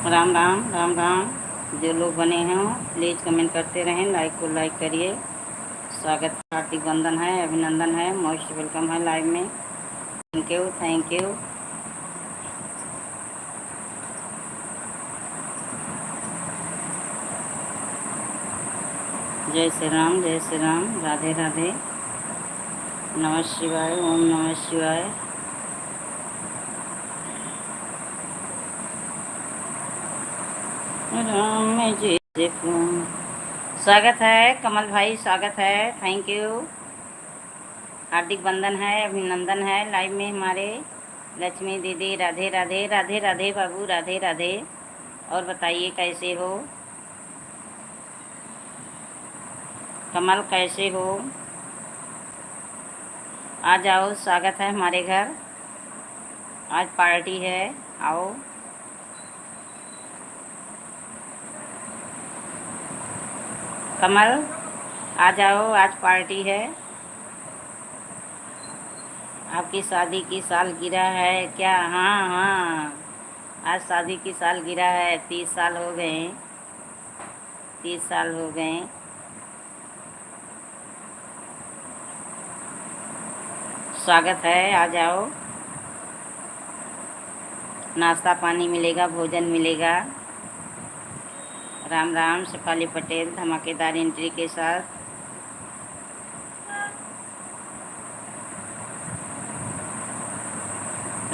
राम राम राम राम। जो लोग बने हैं प्लीज़ कमेंट करते रहें, लाइक को लाइक करिए। स्वागत, हार्दिक वंदन है, अभिनंदन है, मोस्ट वेलकम है लाइव में। Thank you thank you. जय श्री राम, जय श्री राम, राधे राधे, नमः शिवाय, ओम नमः शिवाय। राम जी देखो। स्वागत है कमल भाई, स्वागत है, थैंक यू। हार्दिक वंदन है, अभिनंदन है लाइव में हमारे। लक्ष्मी दीदी, राधे राधे, राधे राधे बाबू, राधे राधे। और बताइए कैसे हो कमल, कैसे हो? आ जाओ, स्वागत है हमारे घर। आज पार्टी है, आओ। कमल आ जाओ, आज पार्टी है। आपकी शादी की सालगिरह है क्या? हाँ हाँ, आज शादी की सालगिरह है। 30 साल हो गए, 30 साल हो गए। स्वागत है, आ जाओ। नाश्ता पानी मिलेगा, भोजन मिलेगा। राम राम, शेफाली पटेल धमाकेदार एंट्री के साथ।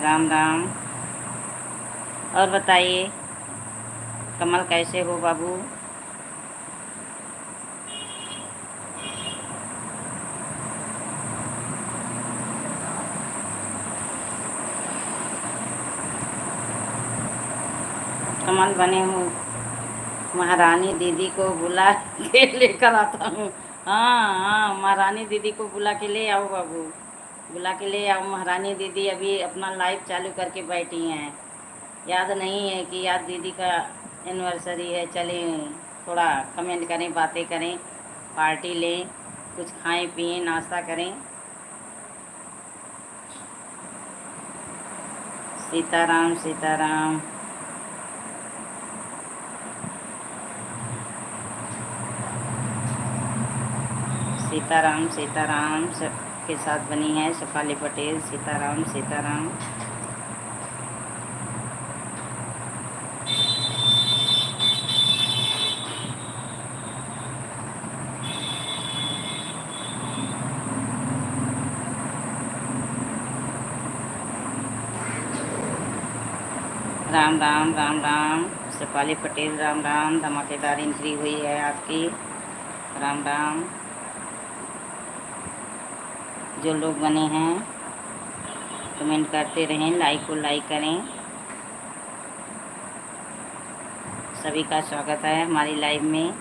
राम राम। और बताइए कमल, कैसे हो बाबू? कमल बने हो? महारानी दीदी को बुला के लेकर आता हूँ। हाँ हाँ, महारानी दीदी को बुला के ले आओ बाबू, बुला के ले आओ। महारानी दीदी अभी अपना लाइव चालू करके बैठी हैं। याद नहीं है कि याद दीदी का एनिवर्सरी है। चलें थोड़ा कमेंट करें, बातें करें, पार्टी लें, कुछ खाएं पिएं, नाश्ता करें। सीताराम सीताराम। सीताराम सीताराम सबके साथ बनी है शेफाली पटेल। सीताराम सीताराम। राम राम राम राम, शेफाली पटेल राम राम। धमाकेदार एंट्री हुई है आपकी। राम राम। जो लोग बने हैं कमेंट करते रहें, लाइक को लाइक करें। सभी का स्वागत है हमारी लाइव में।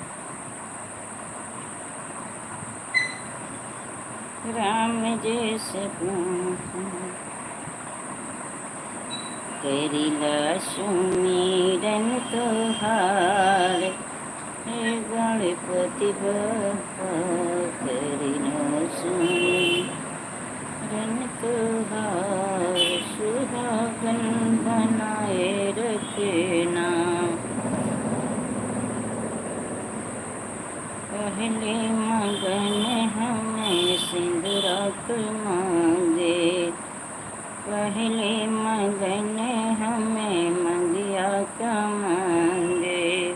राम जैसे करिला सुमिरन तोहार, हे गणपति बप्पा करिला सुमिरन तोहार। सुहागन बनाए रखना, पहले मगन हमें सिंदूरक मांगे। पहले मगन हमें मंगिया का मांगे।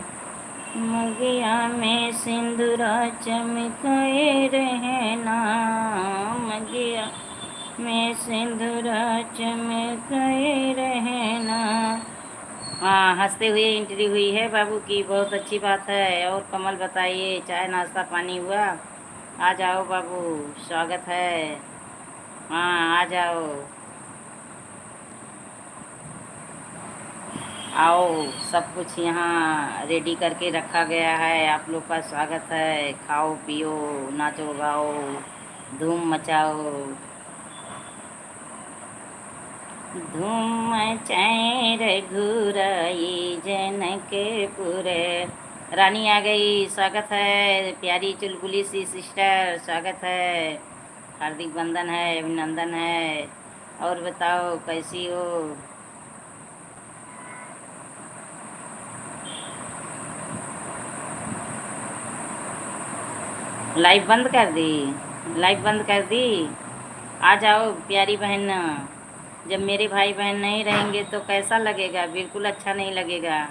मगिया में सिंदूरा चमकाए रहना, मगिया में सिंदूरा चमकाए रहना। हाँ, हंसते हुए एंट्री हुई है बाबू की, बहुत अच्छी बात है। और कमल बताइए, चाय नाश्ता पानी हुआ? आ जाओ बाबू, स्वागत है। हाँ आ जाओ, आओ। सब कुछ यहाँ रेडी करके रखा गया है, आप लोग का स्वागत है। खाओ पियो, नाचो गाओ, धूम मचाओ। धूम मचाए रघुराई जनकपुर। रानी आ गई, स्वागत है प्यारी चुलबुली सी सिस्टर, स्वागत है। हार्दिक वंदन है, अभिनंदन है। और बताओ कैसी हो? लाइव बंद कर दी? लाइव बंद कर दी? आ जाओ प्यारी बहन। जब मेरे भाई बहन नहीं रहेंगे तो कैसा लगेगा? बिल्कुल अच्छा नहीं लगेगा।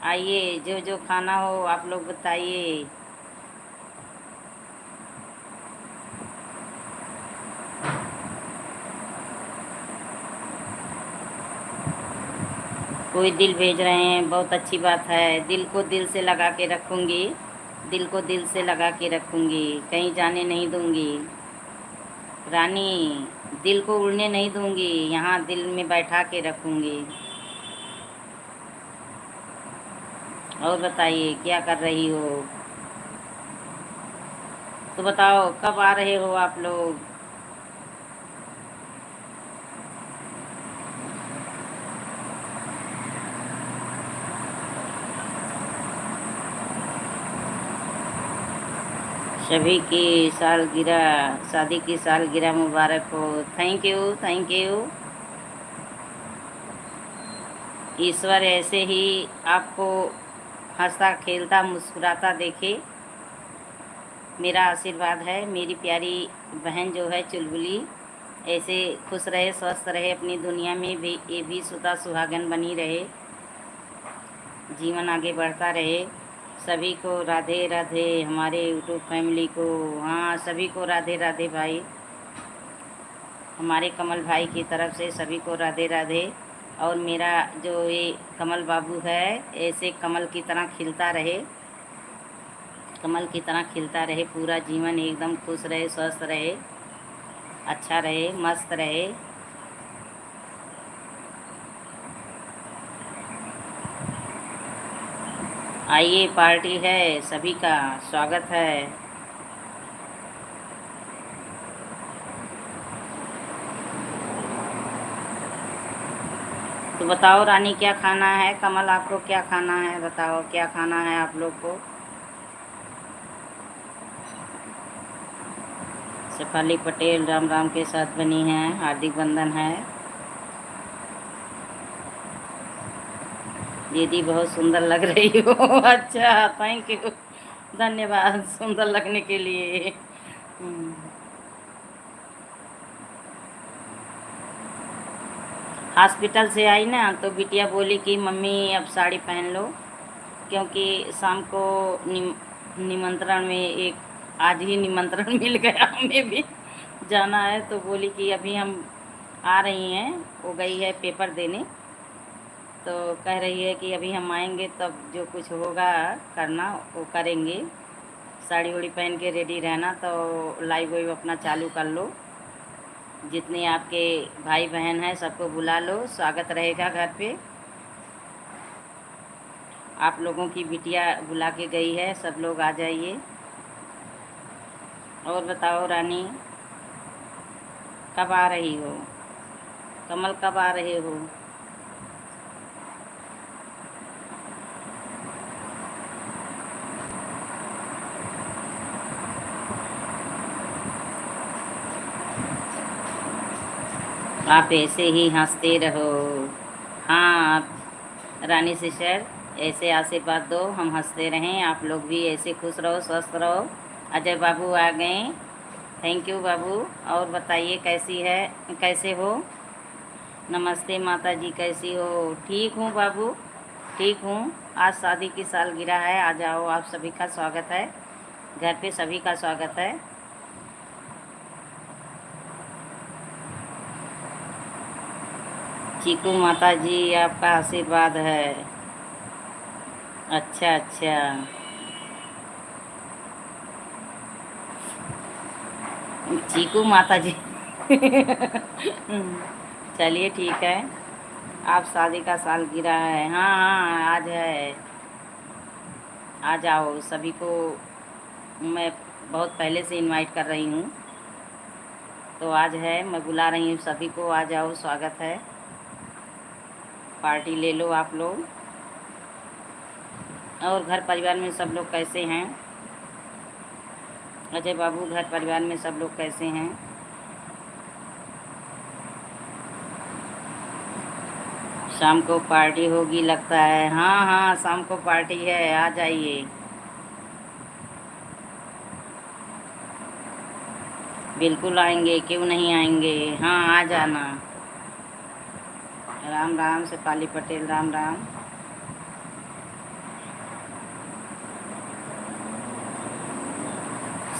आइए, जो जो खाना हो आप लोग बताइए। कोई दिल भेज रहे हैं, बहुत अच्छी बात है। दिल को दिल से लगा के रखूँगी, दिल को दिल से लगा के रखूँगी, कहीं जाने नहीं दूँगी। रानी, दिल को उड़ने नहीं दूँगी, यहाँ दिल में बैठा के रखूँगी। और बताइए क्या कर रही हो? तो बताओ कब आ रहे हो आप लोग? सभी की सालगिरह, शादी की सालगिरह मुबारक हो। Thank you, thank you. ईश्वर ऐसे ही आपको हंसता खेलता मुस्कुराता देखे, मेरा आशीर्वाद है। मेरी प्यारी बहन जो है चुलबुली, ऐसे खुश रहे, स्वस्थ रहे, अपनी दुनिया में भी ये भी सुधा सुहागन बनी रहे, जीवन आगे बढ़ता रहे। सभी को राधे राधे, हमारे यूट्यूब फैमिली को। हाँ, सभी को राधे राधे भाई, हमारे कमल भाई की तरफ से सभी को राधे राधे। और मेरा जो ये कमल बाबू है, ऐसे कमल की तरह खिलता रहे, कमल की तरह खिलता रहे, पूरा जीवन एकदम खुश रहे, स्वस्थ रहे, अच्छा रहे, मस्त रहे। आइए, पार्टी है, सभी का स्वागत है। तो बताओ रानी क्या खाना है? कमल आपको क्या खाना है? बताओ क्या खाना है आप लोग को? शेफाली पटेल राम राम के साथ बनी है, हार्दिक बंधन है। दीदी बहुत सुंदर लग रही हो। अच्छा, थैंक यू, धन्यवाद सुंदर लगने के लिए। हम्म। हॉस्पिटल से आई ना तो बिटिया बोली कि मम्मी अब साड़ी पहन लो, क्योंकि शाम को निमंत्रण में एक, आज ही निमंत्रण मिल गया, हमें भी जाना है। तो बोली कि अभी हम आ रही हैं, वो गई है पेपर देने, तो कह रही है कि अभी हम आएंगे तब जो कुछ होगा करना वो करेंगे। साड़ी उड़ी पहन के रेडी रहना, तो लाइव वाइव अपना चालू कर लो, जितने आपके भाई बहन हैं सबको बुला लो, स्वागत रहेगा घर पे। आप लोगों की बिटिया बुला के गई है, सब लोग आ जाइए। और बताओ रानी, कब आ रही हो? कमल कब आ रहे हो? आप ऐसे ही हंसते रहो। हाँ, आप रानी सिस्टर ऐसे आशीर्वाद दो, हम हंसते रहें, आप लोग भी ऐसे खुश रहो, स्वस्थ रहो। अजय बाबू आ गए, थैंक यू बाबू। और बताइए कैसी है, कैसे हो? नमस्ते माता जी, कैसी हो? ठीक हूँ बाबू, ठीक हूँ। आज शादी की सालगिरह है, आ जाओ, आप सभी का स्वागत है, घर पे सभी का स्वागत है। चीकू माता जी आपका आशीर्वाद है। अच्छा अच्छा। चीकू माता जी। चलिए ठीक है। आप शादी का सालगिरह है, हाँ हाँ आज है, आ जाओ सभी को। मैं बहुत पहले से इनवाइट कर रही हूँ, तो आज है, मैं बुला रही हूँ सभी को, आ जाओ, स्वागत है। पार्टी ले लो आप लोग। और घर परिवार में सब लोग कैसे हैं? अजय बाबू, घर परिवार में सब लोग कैसे हैं? शाम को पार्टी होगी लगता है। हाँ हाँ, शाम को पार्टी है, आ जाइए। बिल्कुल आएंगे, क्यों नहीं आएंगे। हाँ आ जाना। राम राम शेफाली पटेल, राम राम।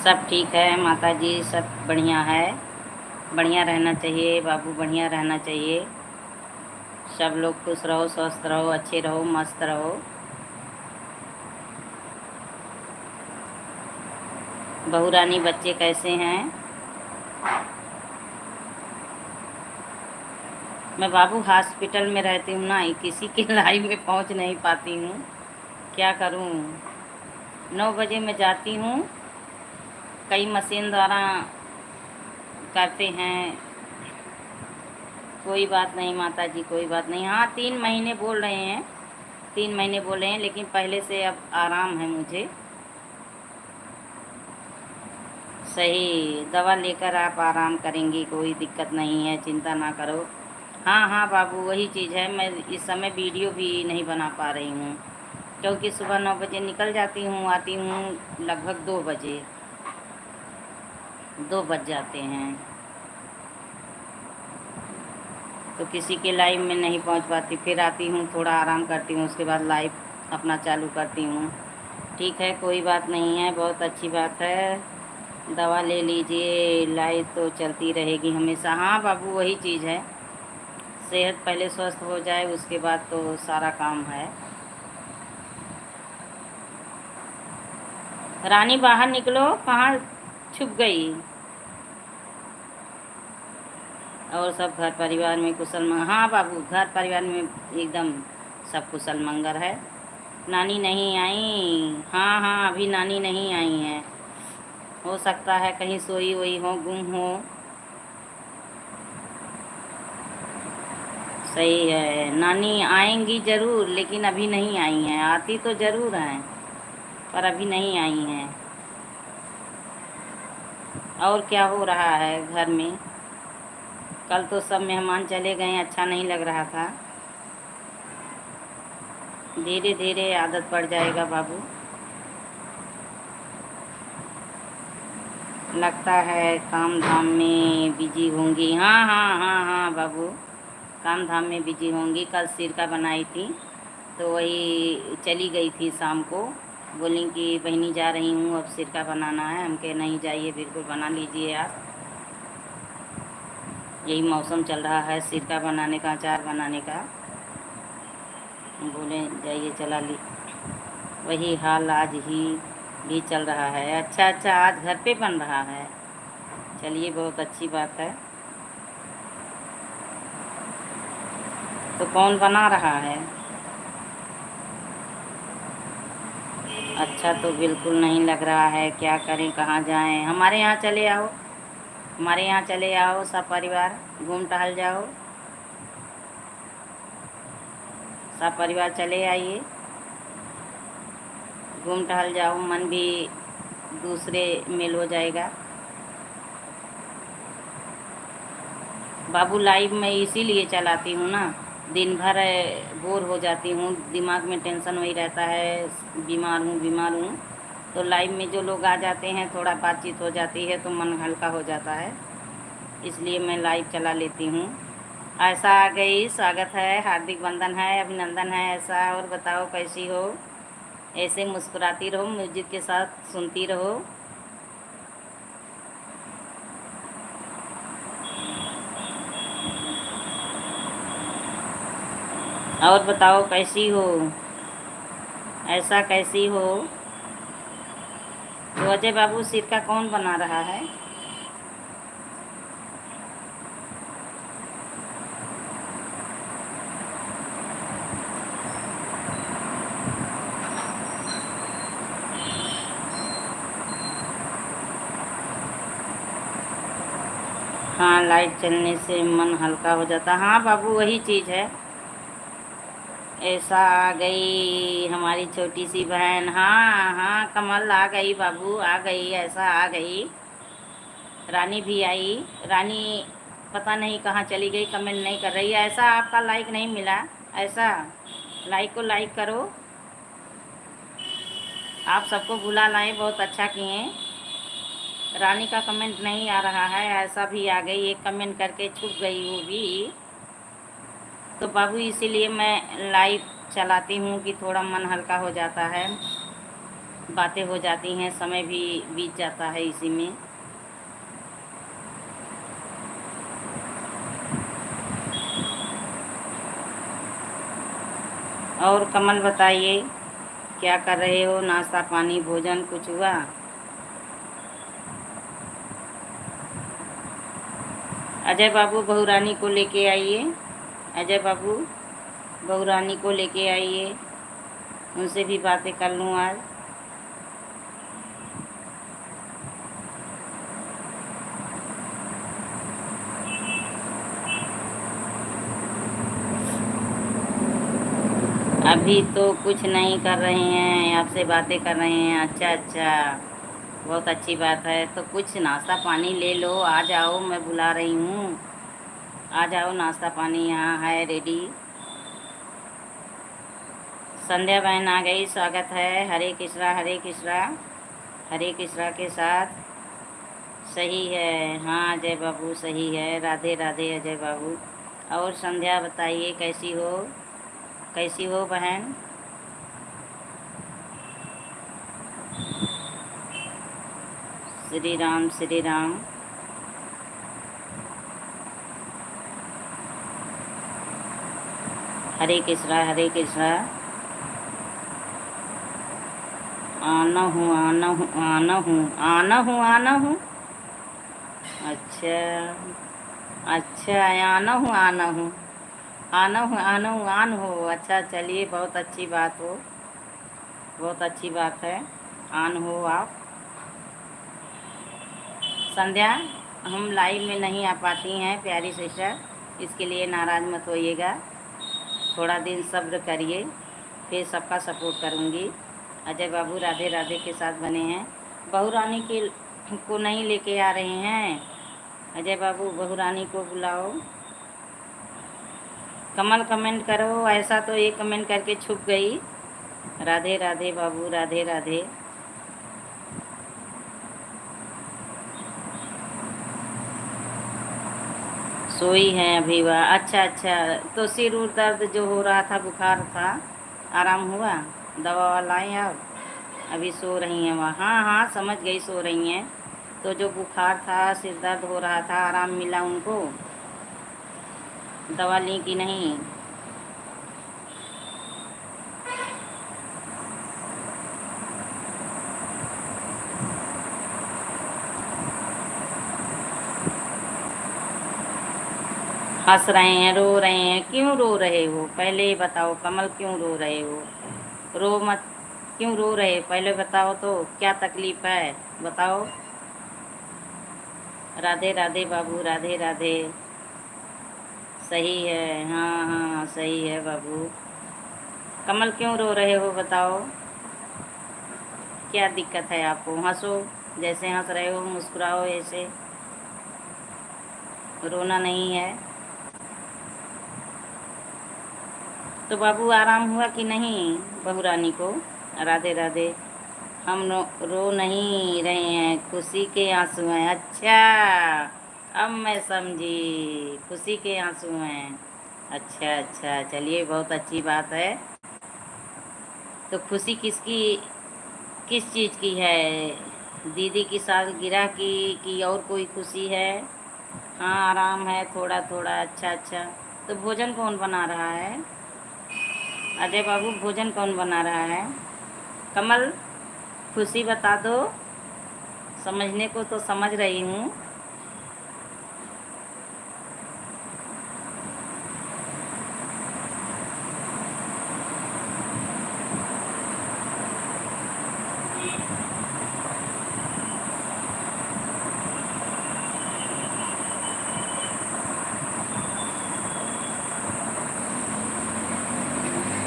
सब ठीक है माता जी, सब बढ़िया है। बढ़िया रहना चाहिए बाबू, बढ़िया रहना चाहिए। सब लोग खुश रहो, स्वस्थ रहो, अच्छे रहो, मस्त रहो। बहू रानी बच्चे कैसे हैं? मैं बाबू हॉस्पिटल में रहती हूँ ना, किसी के लाइव में पहुँच नहीं पाती हूँ। क्या करूँ? 9 बजे मैं जाती हूँ, कई मशीन द्वारा करते हैं। कोई बात नहीं माता जी, कोई बात नहीं। हाँ 3 महीने बोल रहे हैं, 3 महीने बोल रहे हैं, लेकिन पहले से अब आराम है मुझे। सही दवा लेकर आप आराम करेंगी, कोई दिक्कत नहीं है, चिंता ना करो। हाँ हाँ बाबू, वही चीज़ है। मैं इस समय वीडियो भी नहीं बना पा रही हूँ, क्योंकि सुबह 9 बजे निकल जाती हूँ, आती हूँ लगभग 2 बजे, 2 बज जाते हैं। तो किसी के लाइव में नहीं पहुँच पाती, फिर आती हूँ थोड़ा आराम करती हूँ, उसके बाद लाइव अपना चालू करती हूँ। ठीक है, कोई बात नहीं है, बहुत अच्छी बात है। दवा ले लीजिए, लाइव तो चलती रहेगी हमेशा। हाँ बाबू, वही चीज़ है, सेहत पहले स्वस्थ हो जाए, उसके बाद तो सारा काम है। रानी बाहर निकलो, कहाँ छुप गई? और सब घर परिवार में कुशल मंगल? हाँ बाबू, घर परिवार में एकदम सब कुशल मंगल है। नानी नहीं आई? हाँ हाँ, अभी नानी नहीं आई हैं। हो सकता है कहीं सोई हुई हो, गुम हो। सही है, नानी आएंगी ज़रूर, लेकिन अभी नहीं आई हैं। आती तो ज़रूर हैं, पर अभी नहीं आई हैं। और क्या हो रहा है घर में? कल तो सब मेहमान चले गए, अच्छा नहीं लग रहा था। धीरे धीरे आदत पड़ जाएगा बाबू। लगता है काम धाम में बिजी होंगी। हाँ हाँ हाँ हाँ बाबू, काम धाम में बिजी होंगी। कल सिरका बनाई थी, तो वही चली गई थी शाम को। बोली कि बहनी जा रही हूँ, अब सिरका बनाना है। हम कहे नहीं, जाइए, बिल्कुल बना लीजिए आप। यही मौसम चल रहा है सिरका बनाने का, अचार बनाने का। बोले जाइए, चला ली। वही हाल आज ही भी चल रहा है। अच्छा अच्छा, आज घर पे बन रहा है, चलिए बहुत अच्छी बात है। तो कौन बना रहा है? अच्छा तो बिल्कुल नहीं लग रहा है, क्या करें, कहाँ जाएं? हमारे यहाँ चले आओ, हमारे यहाँ चले आओ, सब परिवार घूम टहल जाओ। सब परिवार चले आइए, घूम टहल जाओ, मन भी दूसरे मेल हो जाएगा। बाबू लाइव में इसीलिए चलाती हूँ ना, दिन भर बोर हो जाती हूँ, दिमाग में टेंशन वही रहता है, बीमार हूँ बीमार हूँ। तो लाइव में जो लोग आ जाते हैं, थोड़ा बातचीत हो जाती है, तो मन हल्का हो जाता है, इसलिए मैं लाइव चला लेती हूँ। ऐसा आ गई, स्वागत है, हार्दिक वंदन है, अभिनंदन है। ऐसा और बताओ कैसी हो? ऐसे मुस्कुराती रहो, म्यूजिक के साथ सुनती रहो। और बताओ कैसी हो? ऐसा कैसी हो? तो अजय बाबू, सिरका कौन बना रहा है? हाँ, लाइट चलने से मन हल्का हो जाता। हाँ बाबू, वही चीज़ है। ऐसा आ गई हमारी छोटी सी बहन। हाँ हाँ, कमल आ गई बाबू, आ गई, ऐसा आ गई। रानी भी आई। रानी पता नहीं कहाँ चली गई, कमेंट नहीं कर रही है। ऐसा आपका लाइक नहीं मिला? ऐसा लाइक को लाइक करो। आप सबको बुला लाए, बहुत अच्छा किए। रानी का कमेंट नहीं आ रहा है, ऐसा भी आ गई, एक कमेंट करके छुप गई वो भी। तो बाबू इसीलिए मैं लाइव चलाती हूँ कि थोड़ा मन हल्का हो जाता है, बातें हो जाती हैं, समय भी बीत जाता है इसी में। और कमल बताइए, क्या कर रहे हो? नाश्ता पानी भोजन कुछ हुआ? अजय बाबू बहू रानी को लेके आइए, अजय बाबू बहू रानी को लेके आइए, उनसे भी बातें कर लूँ आज। अभी तो कुछ नहीं कर रहे हैं, आपसे बातें कर रहे हैं। अच्छा अच्छा, बहुत अच्छी बात है। तो कुछ नाश्ता पानी ले लो, आ जाओ, मैं बुला रही हूँ, आ जाओ, नाश्ता पानी यहाँ है रेडी। संध्या बहन आ गई, स्वागत है। हरे कृष्णा हरे कृष्णा हरे कृष्णा के साथ। सही है, हाँ अजय बाबू सही है। राधे राधे अजय बाबू। और संध्या बताइए, कैसी हो? कैसी हो बहन? श्री राम श्री राम। हरे कृष्णा हरे कृष्णा। आना हूँ आना हूँ आना हूँ आना हूँ आना हूँ। अच्छा अच्छा, आना हूँ आना हूँ आना हूँ आना हूँ आन हो। अच्छा चलिए, बहुत अच्छी बात हो, बहुत अच्छी बात है, आन हो आप। संध्या, हम लाइव में नहीं आ पाती हैं प्यारी सिस्टर, इसके लिए नाराज़ मत होइएगा। थोड़ा दिन सब्र करिए, फिर सबका सपोर्ट करूँगी। अजय बाबू राधे राधे के साथ बने हैं। बहू रानी के को नहीं लेके आ रहे हैं। अजय बाबू बहू रानी को बुलाओ। कमल कमेंट करो, ऐसा तो एक कमेंट करके छुप गई। राधे राधे बाबू, राधे राधे। सोई है अभी वह? अच्छा अच्छा, तो सिर उर दर्द जो हो रहा था, बुखार था, आराम हुआ? दवा लाएँ आप? अभी सो रही हैं वहाँ? हाँ हाँ समझ गई, सो रही हैं। तो जो बुखार था, सिर दर्द हो रहा था, आराम मिला उनको? दवा ली कि नहीं? हंस रहे हैं, रो रहे हैं, क्यों रो रहे हो? पहले ही बताओ कमल, क्यों रो रहे हो? रो मत, क्यों रो रहे पहले बताओ तो, क्या तकलीफ़ है बताओ। राधे राधे बाबू, राधे राधे। सही है, हाँ हाँ सही है बाबू। कमल क्यों रो रहे हो बताओ, क्या दिक्कत है आपको? हंसो, जैसे हंस रहे हो मुस्कुराओ ऐसे, रोना नहीं है। तो बाबू आराम हुआ कि नहीं बहू रानी को? राधे राधे। हम रो नहीं रहे हैं, खुशी के आंसू हैं। अच्छा, अब मैं समझी, खुशी के आंसू हैं। अच्छा अच्छा, चलिए बहुत अच्छी बात है। तो खुशी किसकी, किस चीज़ की है? दीदी की सालगिरह की कि और कोई खुशी है? हाँ आराम है थोड़ा थोड़ा। अच्छा अच्छा, तो भोजन कौन बना रहा है? अजय बाबू भोजन कौन बना रहा है? कमल खुशी बता दो, समझने को तो समझ रही हूँ।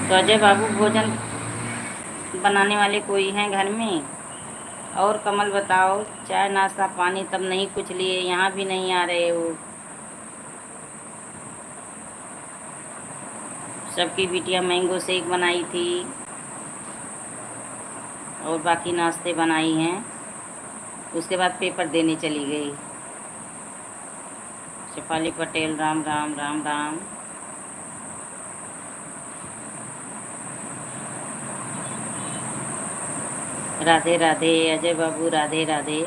तो अजय बाबू भोजन बनाने वाले कोई हैं घर में? और कमल बताओ, चाय नाश्ता पानी तब नहीं कुछ लिए, यहाँ भी नहीं आ रहे हो? सबकी बिटिया मैंगो शेक बनाई थी और बाकी नाश्ते बनाई हैं। उसके बाद पेपर देने चली गई। शेफाली पटेल, राम राम राम राम। राधे राधे अजय बाबू, राधे राधे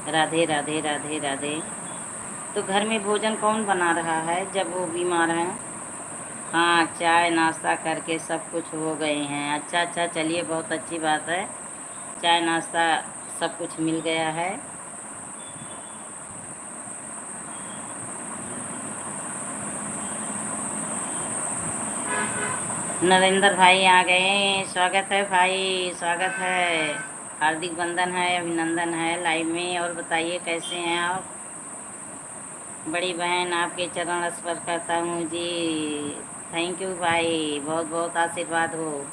राधे राधे राधे राधे। तो घर में भोजन कौन बना रहा है जब वो बीमार हैं? हाँ, चाय नाश्ता करके सब कुछ हो गए हैं। अच्छा अच्छा, चलिए बहुत अच्छी बात है। चाय नाश्ता सब कुछ मिल गया है। नरेंद्र भाई आ गए, स्वागत है भाई, स्वागत है। हार्दिक वंदन है, अभिनंदन है लाइव में। और बताइए कैसे हैं आप? बड़ी बहन आपके चरण स्पर्श करता हूँ जी। थैंक यू भाई, बहुत बहुत आशीर्वाद हो।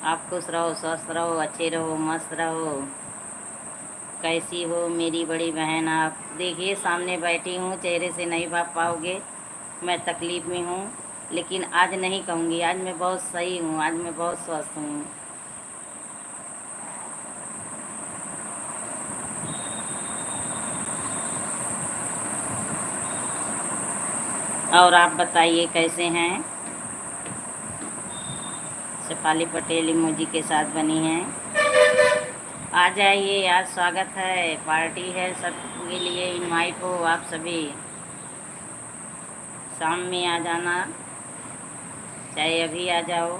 आप खुश रहो, स्वस्थ रहो, अच्छे रहो, मस्त रहो। कैसी हो मेरी बड़ी बहन आप? देखिए सामने बैठी हूँ, चेहरे से नहीं भाप पाओगे, मैं तकलीफ़ में हूँ। लेकिन आज नहीं कहूँगी, आज मैं बहुत सही हूँ, आज मैं बहुत स्वस्थ हूँ। और आप बताइए कैसे हैं? शेफाली पटेल इमोजी के साथ बनी हैं। आ जाइए, आज स्वागत है, पार्टी है, सबके लिए इनवाइट हो आप सभी। शाम में आ जाना, चाहे अभी आ जाओ।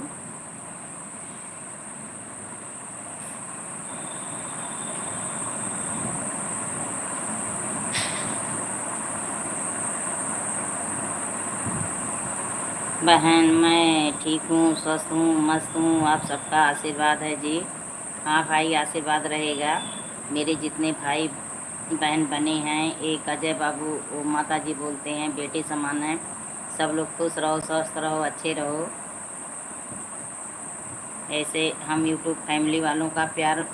बहन मैं ठीक हूँ, स्वस्थ हूँ, मस्त हूँ, आप सबका आशीर्वाद है जी। हाँ भाई, आशीर्वाद रहेगा। मेरे जितने भाई बहन बने हैं, एक अजय बाबू, वो माता जी बोलते हैं, बेटे समान हैं। सब लोग खुश रहो, स्वस्थ रहो, अच्छे रहो। ऐसे हम यूट्यूब फैमिली वालों का प्यार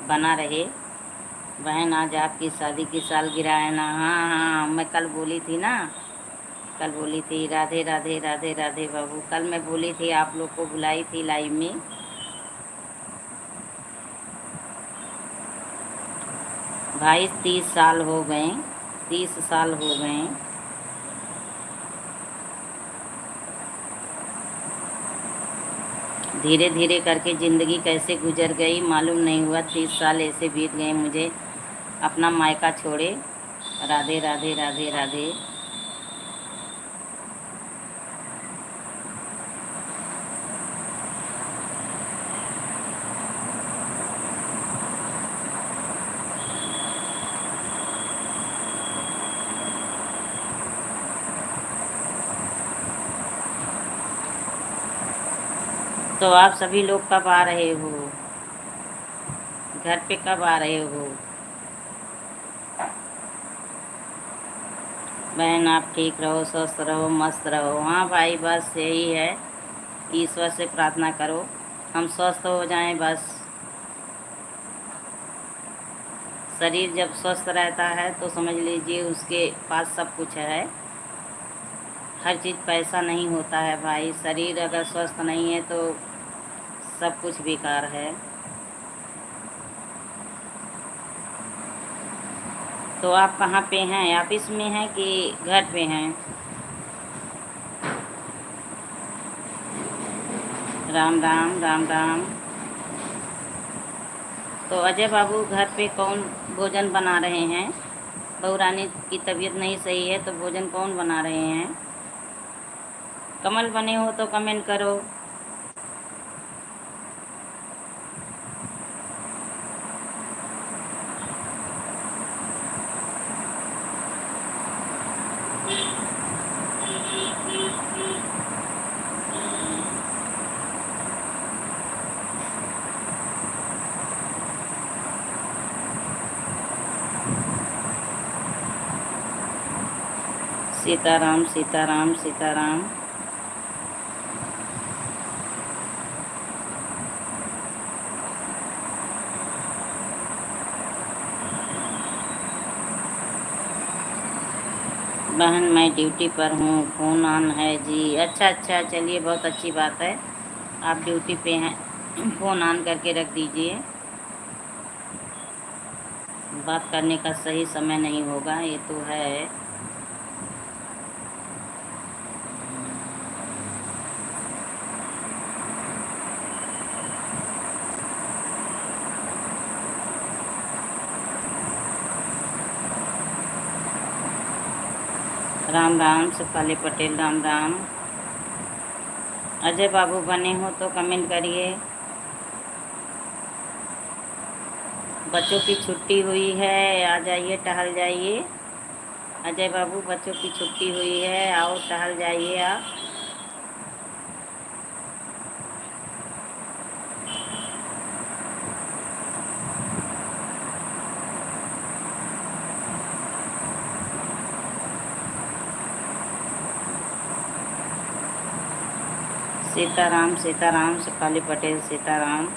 बना रहे। बहन आज आपकी शादी की सालगिरह है ना? हाँ हाँ, मैं कल बोली थी ना, कल बोली थी। राधे राधे राधे राधे बाबू, कल मैं बोली थी, आप लोग को बुलाई थी लाइव में। भाई 30 साल हो गए, 30 साल हो गए। धीरे धीरे करके ज़िंदगी कैसे गुजर गई मालूम नहीं हुआ। 30 साल ऐसे बीत गए मुझे अपना मायका छोड़े। राधे राधे राधे राधे। तो आप सभी लोग कब आ रहे हो? घर पे कब आ रहे हो? बहन आप ठीक रहो, स्वस्थ रहो, मस्त रहो। हाँ भाई, बस यही है, ईश्वर से प्रार्थना करो हम स्वस्थ हो जाएं बस। शरीर जब स्वस्थ रहता है तो समझ लीजिए उसके पास सब कुछ है। हर चीज़ पैसा नहीं होता है भाई। शरीर अगर स्वस्थ नहीं है तो सब कुछ बेकार है। तो आप कहाँ पे हैं? ऑफिस में हैं कि घर पे हैं? राम राम राम राम। तो अजय बाबू घर पे कौन भोजन बना रहे हैं? बहू रानी की तबीयत नहीं सही है तो भोजन कौन बना रहे हैं? कमल बने हो तो कमेंट करो। सीताराम सीताराम सीताराम। बहन मैं ड्यूटी पर हूँ, फ़ोन ऑन है जी। अच्छा अच्छा, चलिए बहुत अच्छी बात है, आप ड्यूटी पे हैं। फ़ोन ऑन करके रख दीजिए। बात करने का सही समय नहीं होगा, ये तो है। राम राम सुपाली पटेल, राम राम। अजय बाबू बने हो तो कमेंट करिए। बच्चों की छुट्टी हुई है, आ जाइए, टहल जाइए। अजय बाबू, बच्चों की छुट्टी हुई है, आओ टहल जाइए आप। सीताराम सीताराम, सुपाली पटेल, सीताराम।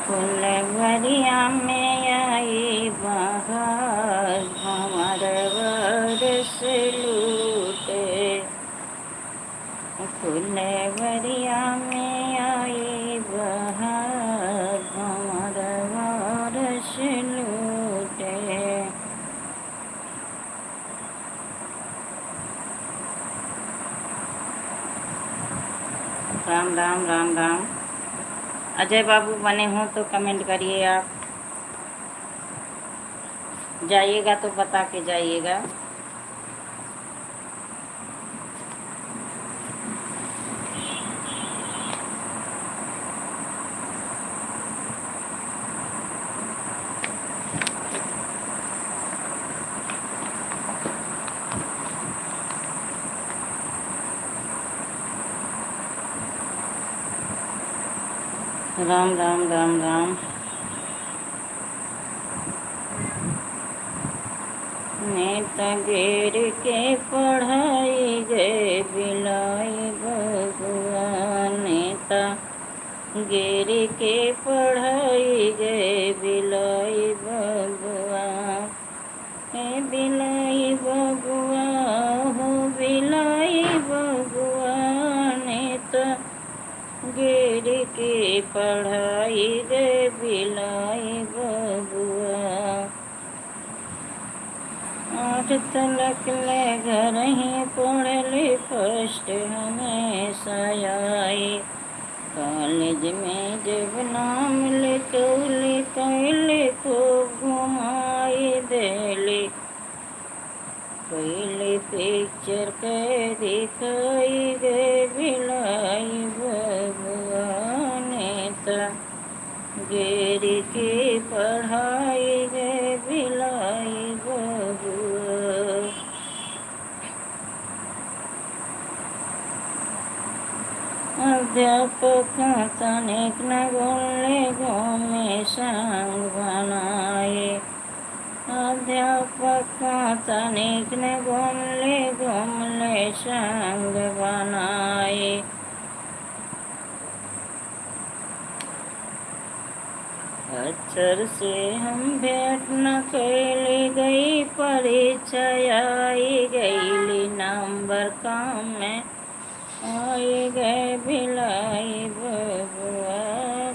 फुलवरिया में आई बहार, भंवर बरस लूटे। फुलवरिया में आई बहार, भंवर बरस लूटे। राम राम, राम राम। अजय बाबू बने हो तो कमेंट करिए आप। जाइएगा तो बता के जाइएगा। राम राम, राम राम। नेता गिर के पढ़ाई गए बिलाई बबुआ। नेता गिर के पढ़ाई गए बिलाई बबुआ। हे बिलाई बबुआ, हो बिलाई बबुआ। नेता गिर के पढ़ाई गए बिलाई बबुआ। आठ तलक ले घर ही पढ़ले, फर्स्ट हमेशा आई। कॉलेज में जब नाम लिखौले, कैले को घुमाई देले। पहले पिक्चर के दिखाई गए बिलाई बबुआ। नेता गिर के पढ़ाई गए बिलाई बबुआ। अध्यापक तनिक न बोले, घूमे संग बनाए। अध्यापक तनिक न बोले, घूमले संग बनाए। अक्षर से हम भेंट न कैली, गई परीक्षा आई गईली नंबर काम में आई गए बिलाई बबुआ।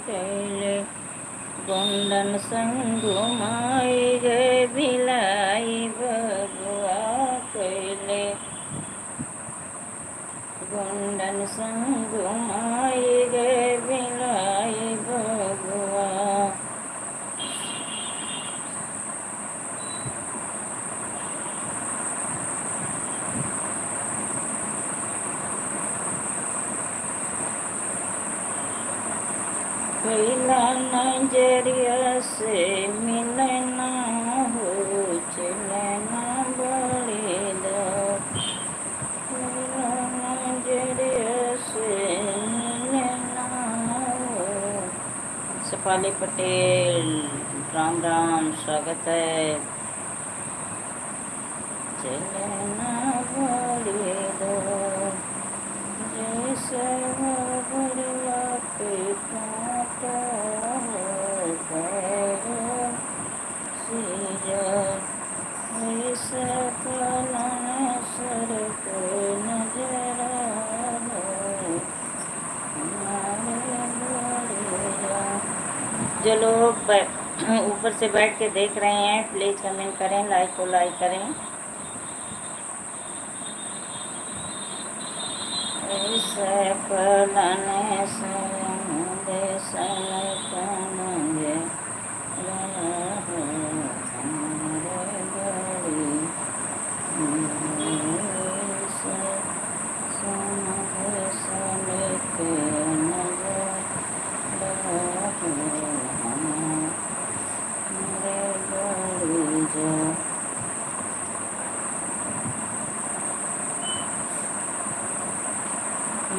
कैले गुंडन संग घुमाई गए बिलाई बबुआ। कैले गुंडन संग घुमाई गए बिलाई बबुआ। पहला नजरिया से मिलना हो, चलना बड़ी दो। पहला नजरिया से मिलना हो। सुपाली पटेल, राम राम, स्वागत है। चलना बड़ी दो, जैसे बड़वा पे कांटा हो, पैरों से जा। जो लोग ऊपर से बैठ के देख रहे हैं प्लीज़ कमेंट करें, लाइक को लाइक करें। सफलन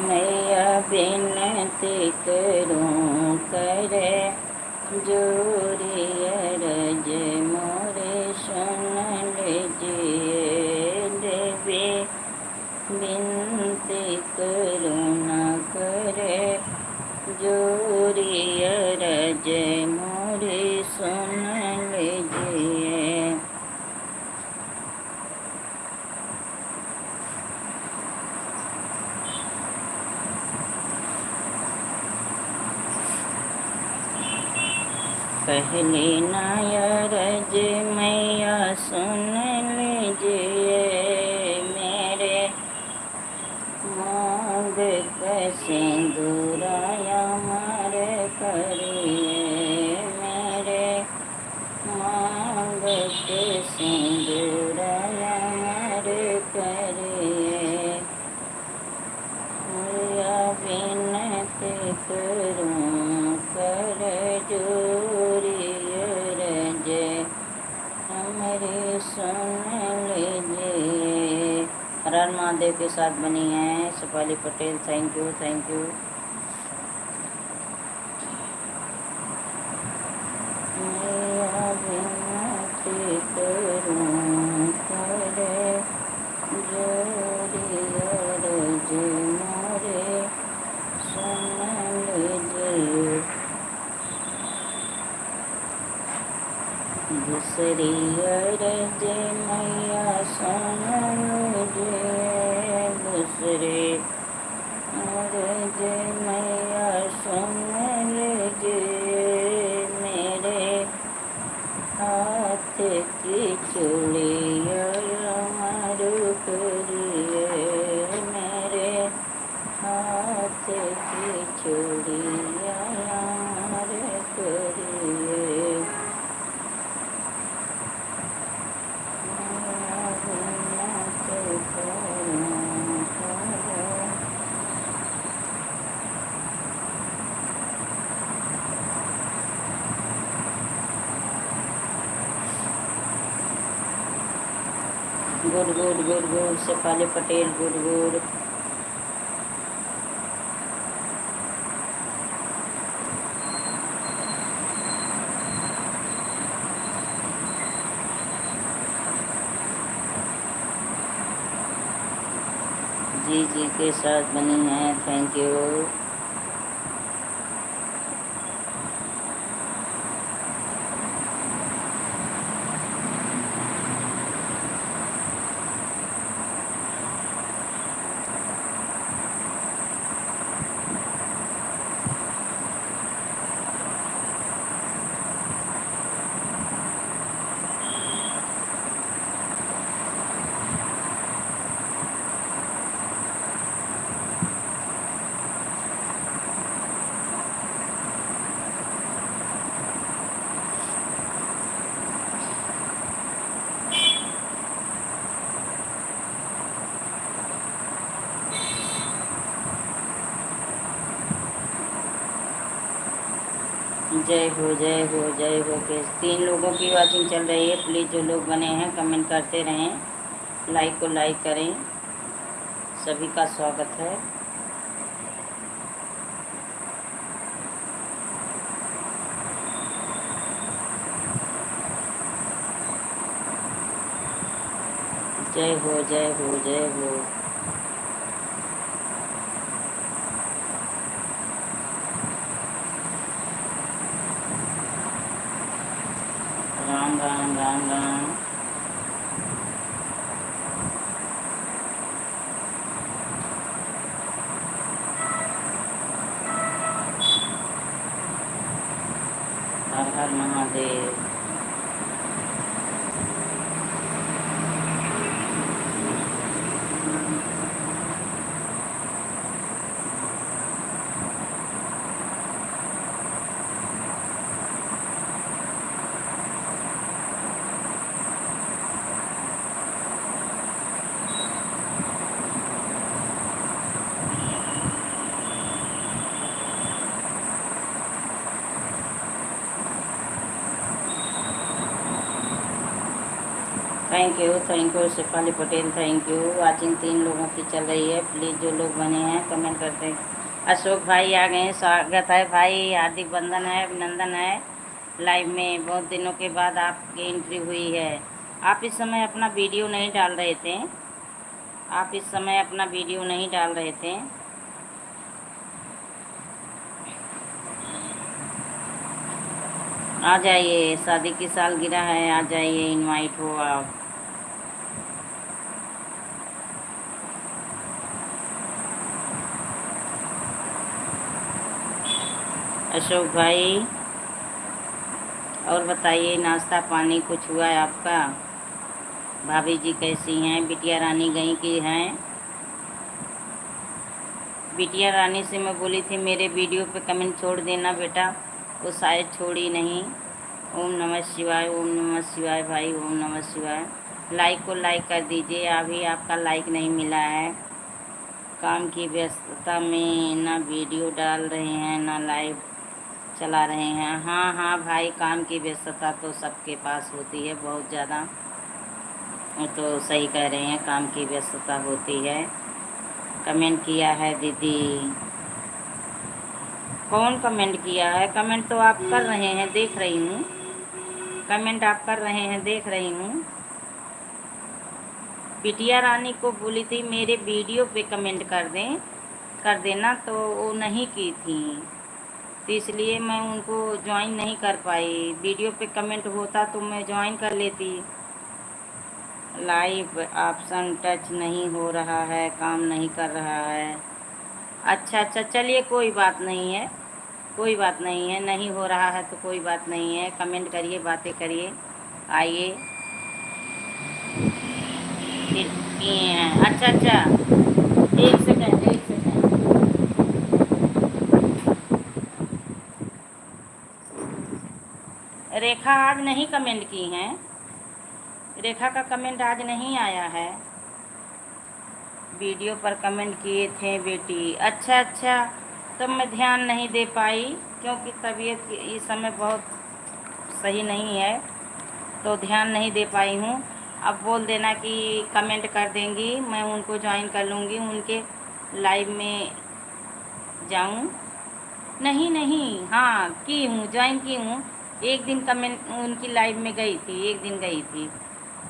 मैया बिनती करूं करे जोरिया रज मोरे सुन लीजिए देवी, बिनती करुणा करे जोरिया रज मोरे सुन लीजिए। पहली नायरज मैया सुन लीजिए मेरे मांग सिंदूराया मर करिए, मेरे मांग सिंदूराया मर करिए। मैया बिनती करूं कर जोरिया रज हमारी सुन लीजिए। हर हर महादेव के साथ बनी है Supali Patel, thank you thank you. मैया बिनती करूं करे जोरिया रज मोरे सुन लीजिए। दूसरी अरज मैया सुन लीजिए, दूसरी अरज मैया सुन लीजिए। मेरे हाथ की चूड़िया मर करिए, मेरे हाथ की चूड़िया मर करिए। Good good good good Shefali Patel, good good. जी जी के साथ बनी है, थैंक यू। जय हो जय हो जय हो के 3 लोगों की वॉचिंग चल रही है। प्लीज़ जो लोग बने हैं कमेंट करते रहें, लाइक को लाइक करें। सभी का स्वागत है। जय हो जय हो जय हो। Ram Ram Ram Ram. Thank you Shefali Patel, thank you. Watching 3 लोगों की चल रही है। प्लीज़ जो लोग बने हैं कमेंट करते हैं। अशोक भाई आ गए हैं, स्वागत है भाई, हार्दिक बंधन है, अभिनंदन है। लाइव में बहुत दिनों के बाद आपकी एंट्री हुई है। आप इस समय अपना वीडियो नहीं डाल रहे थे, आप इस समय अपना वीडियो नहीं डाल रहे थे। आ जाइए, शादी की सालगिरह है, आ जाइए, इनवाइट हो आप। अशोक भाई और बताइए, नाश्ता पानी कुछ हुआ है आपका? भाभी जी कैसी हैं? बिटिया रानी गई की हैं? बिटिया रानी से मैं बोली थी मेरे वीडियो पे कमेंट छोड़ देना बेटा, वो शायद छोड़ी नहीं। ओम नमः शिवाय, ओम नमः शिवाय भाई, ओम नमः शिवाय। लाइक को लाइक कर दीजिए, अभी आपका लाइक नहीं मिला है। काम की व्यस्तता में ना वीडियो डाल रहे हैं ना लाइव चला रहे हैं। हाँ हाँ भाई, काम की व्यस्तता तो सबके पास होती है बहुत ज़्यादा, वो तो सही कह रहे हैं, काम की व्यस्तता होती है। कमेंट किया है दीदी? कौन कमेंट किया है? कमेंट तो आप कर रहे हैं, देख रही हूँ। कमेंट आप कर रहे हैं, देख रही हूँ। बिटिया रानी को बोली थी मेरे वीडियो पे कमेंट कर देना, तो वो नहीं की थी, तो इसलिए मैं उनको ज्वाइन नहीं कर पाई। वीडियो पे कमेंट होता तो मैं ज्वाइन कर लेती। लाइव ऑप्शन टच नहीं हो रहा है, काम नहीं कर रहा है। अच्छा अच्छा, चलिए कोई बात नहीं है, कोई बात नहीं है, नहीं हो रहा है तो कोई बात नहीं है। कमेंट करिए, बातें करिए, आइए। फिर किए हैं? अच्छा अच्छा, एक सेकेंड, एक सेकेंड। रेखा आज नहीं कमेंट की हैं, रेखा का कमेंट आज नहीं आया है। वीडियो पर कमेंट किए थे बेटी। अच्छा अच्छा, तब मैं ध्यान नहीं दे पाई क्योंकि तबीयत इस समय बहुत सही नहीं है, तो ध्यान नहीं दे पाई हूँ। अब बोल देना कि कमेंट कर देंगी, मैं उनको ज्वाइन कर लूँगी, उनके लाइव में जाऊँ। नहीं नहीं, हाँ की हूँ, ज्वाइन की हूँ। एक दिन कमेंट उनकी लाइव में गई थी, एक दिन गई थी,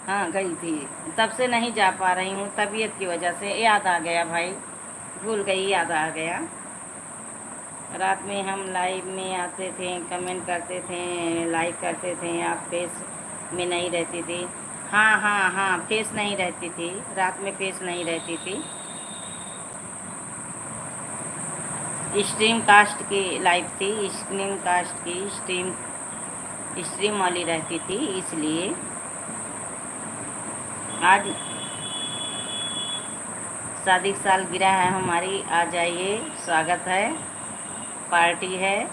हाँ गई थी। तब से नहीं जा पा रही हूँ, तबीयत की वजह से। याद आ गया भाई, भूल गई, याद आ गया। रात में हम लाइव में आते थे, कमेंट करते थे, लाइक करते थे, आप फेस में नहीं रहती थी। हाँ हाँ हाँ, फेस नहीं रहती थी, रात में फेस नहीं रहती थी। स्ट्रीम कास्ट की लाइव थी, स्ट्रीम कास्ट की स्ट्रीम वाली रहती थी, इसलिए। आज शादी की सालगिरह है हमारी, आ जाइए, स्वागत है, पार्टी है।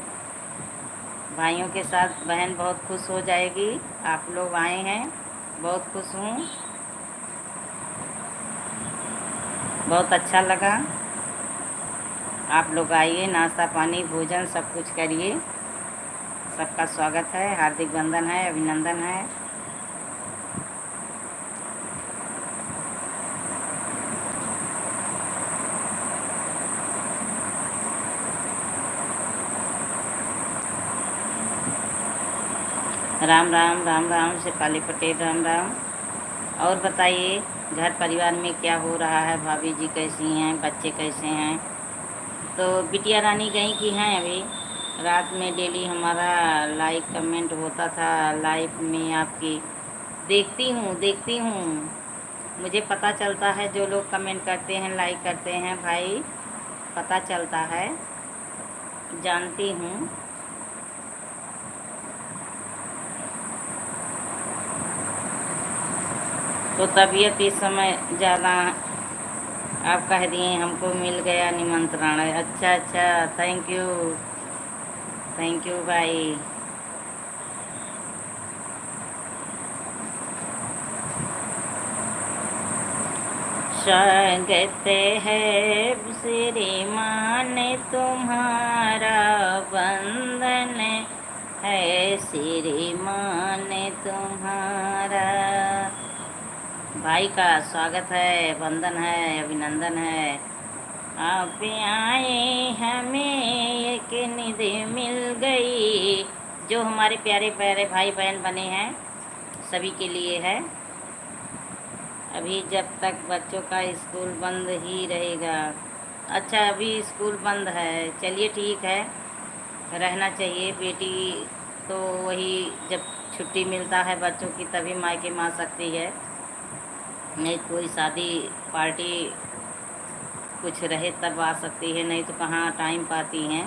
भाइयों के साथ बहन बहुत खुश हो जाएगी, आप लोग आए हैं, बहुत खुश हूँ, बहुत अच्छा लगा। आप लोग आइए, नाश्ता पानी भोजन सब कुछ करिए। सबका स्वागत है, हार्दिक बंधन है, अभिनंदन है। राम राम, राम राम शेफाली पटेल, राम राम। और बताइए, घर परिवार में क्या हो रहा है? भाभी जी कैसी हैं? बच्चे कैसे हैं? तो बिटिया रानी गई की हैं अभी? रात में डेली हमारा लाइक कमेंट होता था, लाइव में आपकी देखती हूँ, मुझे पता चलता है, जो लोग कमेंट करते हैं, लाइक करते हैं भाई, पता चलता है, जानती हूँ। तो तबीयत इस समय ज़्यादा, आप कह दिए हमको मिल गया निमंत्रण। अच्छा अच्छा, थैंक यू भाई। स्वागत है श्रीमान तुम्हारा, वंदन है श्रीमान तुम्हारा। भाई का स्वागत है, वंदन है, अभिनंदन है। आप आए हमें एक निधि मिल गई। जो हमारे प्यारे प्यारे भाई बहन बने हैं सभी के लिए है। अभी जब तक बच्चों का स्कूल बंद ही रहेगा। अच्छा, अभी स्कूल बंद है, चलिए ठीक है, रहना चाहिए। बेटी तो वही जब छुट्टी मिलता है बच्चों की तभी मायके में आ सकती है, नहीं कोई शादी पार्टी कुछ रहे तब आ सकती है, नहीं तो कहाँ टाइम पाती हैं।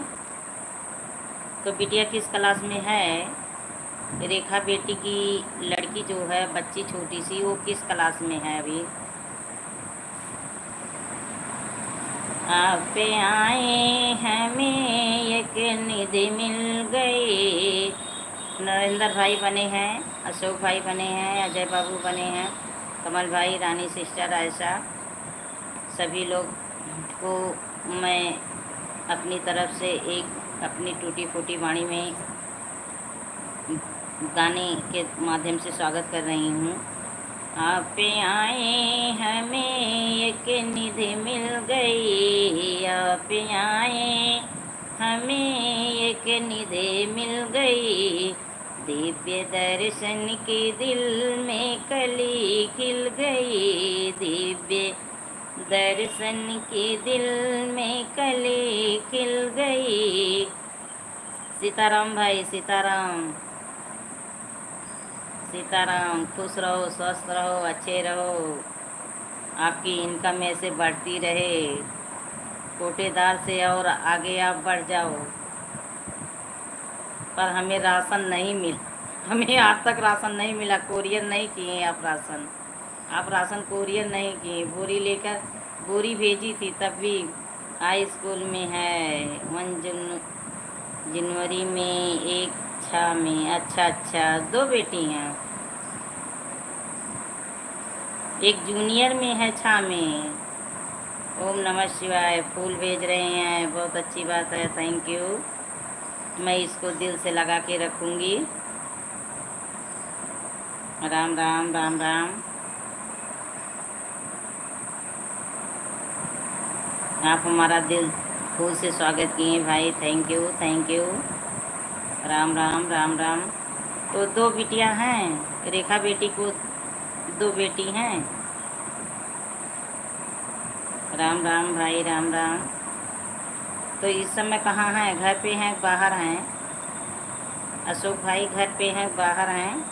तो बिटिया किस क्लास में है? रेखा बेटी की लड़की जो है, बच्ची छोटी सी, वो किस क्लास में है अभी? आप आए हमें एक निधि मिल गई। नरेंद्र भाई बने हैं, अशोक भाई बने हैं, अजय बाबू बने हैं, कमल भाई, रानी सिस्टर, आयशा, सभी लोग को मैं अपनी तरफ से एक अपनी टूटी फूटी वाणी में गाने के माध्यम से स्वागत कर रही हूँ। आप आए हमें एक निधि मिल गई, आप आए हमें एक निधि मिल गई, दिव्य दर्शन की दिल में कली खिल गई, दिव्य दर्शन की दिल में कली खिल गई। सीताराम भाई, सीताराम सीताराम। खुश रहो, स्वस्थ रहो, अच्छे रहो, आपकी इनकम ऐसे बढ़ती रहे, कोटेदार से और आगे आप बढ़ जाओ। पर हमें राशन नहीं मिल हमें आज तक राशन नहीं मिला, कोरियर नहीं किए आप राशन, आप राशन कोरियर नहीं किए। बोरी लेकर बोरी भेजी थी तब भी हाई स्कूल में है, 1 जनवरी में, 1 में। अच्छा, 2 बेटी हैं, एक जूनियर में है, 6 में। ओम नमः शिवाय। फूल भेज रहे हैं, बहुत अच्छी बात है, थैंक यू। मैं इसको दिल से लगा के रखूँगी। राम राम राम राम। आप हमारा दिल फूल से स्वागत किए भाई, thank you thank you. Ram Ram Ram Ram. तो 2 बिटियाँ हैं, रेखा बेटी को 2 बेटी हैं। राम राम भाई, राम राम। तो इस समय कहाँ हैं? घर पे हैं, बाहर हैं? अशोक भाई घर पे हैं, बाहर हैं?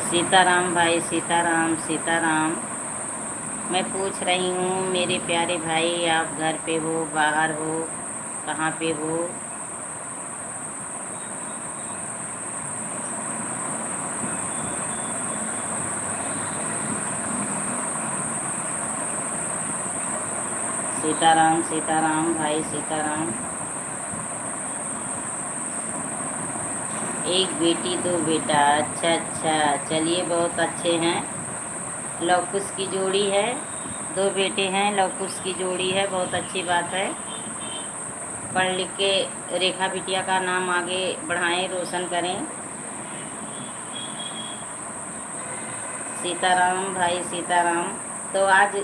सीताराम भाई, सीताराम सीताराम। मैं पूछ रही हूँ मेरे प्यारे भाई, आप घर पे हो, बाहर हो, कहाँ पे हो? सीताराम सीताराम भाई, सीताराम। 1 बेटी 2 बेटा, अच्छा, चलिए बहुत अच्छे हैं। लवकुश की जोड़ी है, 2 बेटे हैं, लवकुश की जोड़ी है, बहुत अच्छी बात है। पढ़ लिख के रेखा बिटिया का नाम आगे बढ़ाएं, रोशन करें। सीताराम भाई, सीताराम। तो आज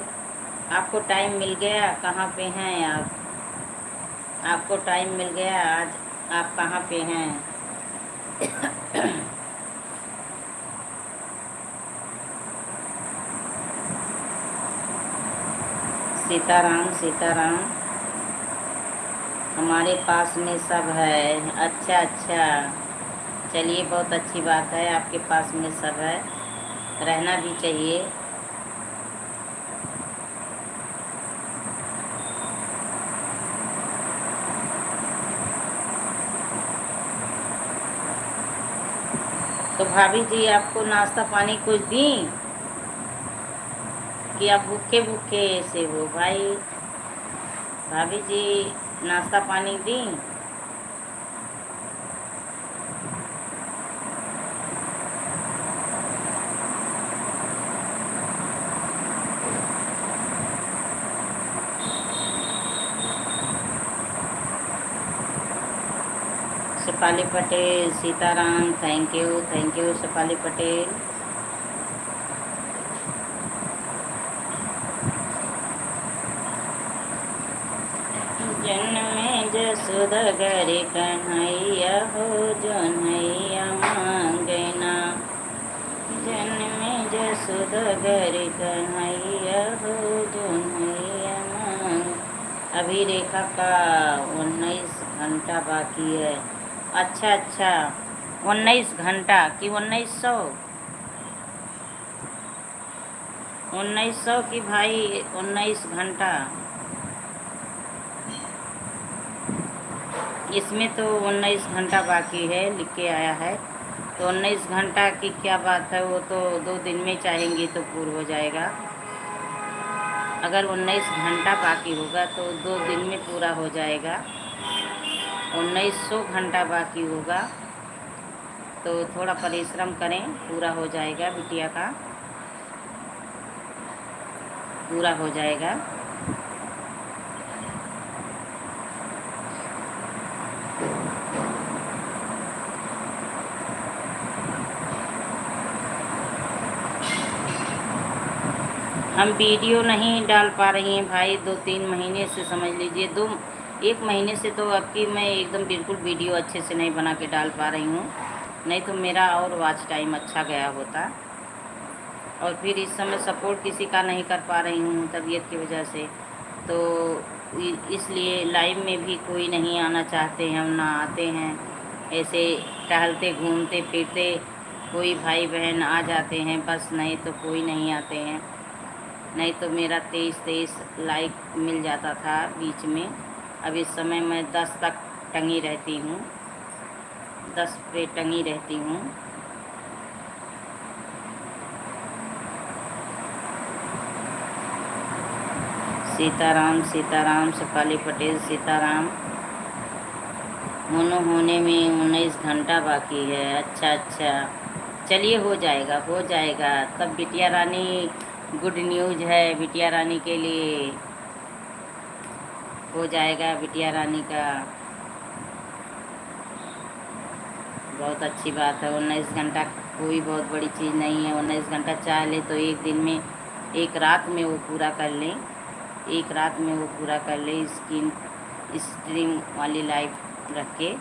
आपको टाइम मिल गया, कहाँ पे हैं आप? आपको टाइम मिल गया आज, आप कहाँ पे हैं? सीताराम सीताराम। हमारे पास में सब है, अच्छा, चलिए बहुत अच्छी बात है, आपके पास में सब है, रहना भी चाहिए। तो भाभी जी आपको नाश्ता पानी कुछ दी कि आप भूखे भूखे ऐसे हो भाई? भाभी जी नाश्ता पानी दी? Shefali Patel, Sitaram, thank you Shefali Patel. जन्मे जसोदा गरे कन्हैया हो जोन्हैया मांगना, जन्मे जसोदा गरे कन्हैया हो जोन्हैया मांग। अभी रेखा का 19 घंटा बाकी है। अच्छा 19 घंटा कि 1900, 1900 की भाई 19 घंटा। इसमें तो 19 घंटा बाकी है लिख के आया है, तो 19 घंटा की क्या बात है, वो तो 2 दिन में चाहेंगी तो पूरा हो जाएगा। अगर 19 घंटा बाकी होगा तो 2 दिन में पूरा हो जाएगा। 1900 घंटा बाकी होगा तो थोड़ा परिश्रम करें, पूरा हो जाएगा, बिटिया का पूरा हो जाएगा। हम वीडियो नहीं डाल पा रही हैं भाई 2-3 महीने से, समझ लीजिए 1 महीने से तो आपकी मैं एकदम बिल्कुल वीडियो अच्छे से नहीं बना के डाल पा रही हूँ, नहीं तो मेरा और वॉच टाइम अच्छा गया होता। और फिर इस समय सपोर्ट किसी का नहीं कर पा रही हूँ तबीयत की वजह से, तो इसलिए लाइव में भी कोई नहीं आना चाहते हैं, हम ना आते हैं। ऐसे टहलते घूमते फिरते कोई भाई बहन आ जाते हैं बस, नहीं तो कोई नहीं आते हैं। नहीं तो मेरा 23 लाइक मिल जाता था बीच में। अब इस समय मैं 10 तक टंगी रहती हूँ, 10 पे टंगी रहती हूँ। सीताराम शेफाली पटेल, सीताराम। मोनो होने में 19 घंटा बाकी है। अच्छा चलिए हो जाएगा। तब बिटिया रानी गुड न्यूज़ है बिटिया रानी के लिए, हो जाएगा बिटिया रानी का, बहुत अच्छी बात है। 19 घंटा कोई बहुत बड़ी चीज़ नहीं है। 19 घंटा चाह ले तो एक दिन में, एक रात में वो पूरा कर लें, एक रात में वो पूरा कर ले स्ट्रीम वाली लाइव रख के।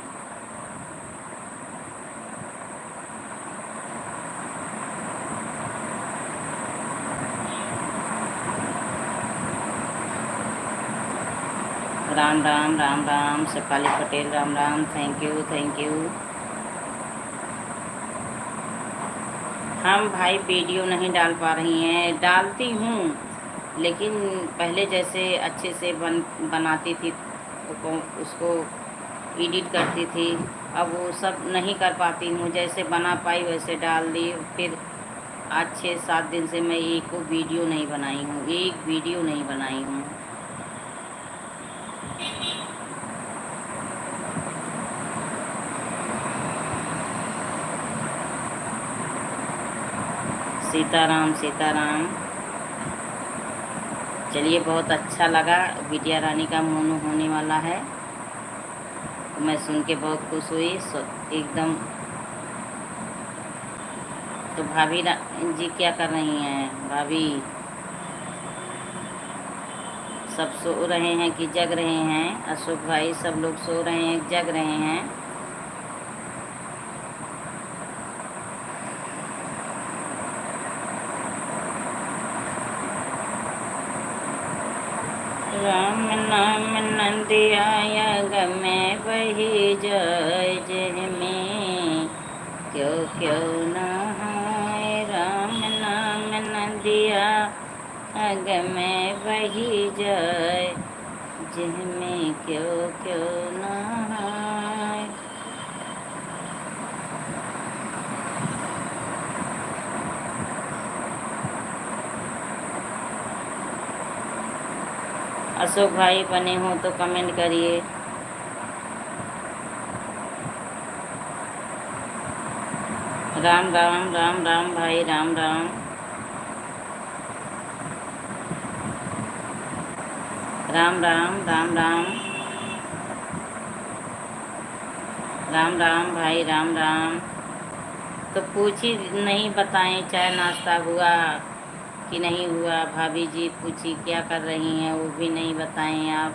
Ram Shefali Patel, Ram thank you. हम भाई वीडियो नहीं डाल पा रही हैं, डालती हूँ लेकिन पहले जैसे अच्छे से बनाती थी तो उसको एडिट करती थी, अब वो सब नहीं कर पाती हूँ। जैसे बना पाई वैसे डाल दी, फिर आज 6-7 दिन से मैं एक वीडियो नहीं बनाई हूँ। सीताराम। चलिए बहुत अच्छा लगा, बिटिया रानी का मोनू होने वाला है, मैं सुन के बहुत खुश हुई एकदम। तो भाभी जी क्या कर रही हैं? भाभी सब सो रहे हैं कि जग रहे हैं? अशोक भाई सब लोग सो रहे हैं, जग रहे हैं? राम नाम नंदिया गमे वही जय जय में, क्यों न है राम नाम नंदिया गमे वही जय में, क्यों न है। अशोक भाई बने हो तो कमेंट करिए। राम भाई, राम। राम राम भाई, राम राम। तो पूछी नहीं, बताएं चाय नाश्ता हुआ कि नहीं हुआ। भाभी जी पूछी क्या कर रही हैं, वो भी नहीं बताएं आप।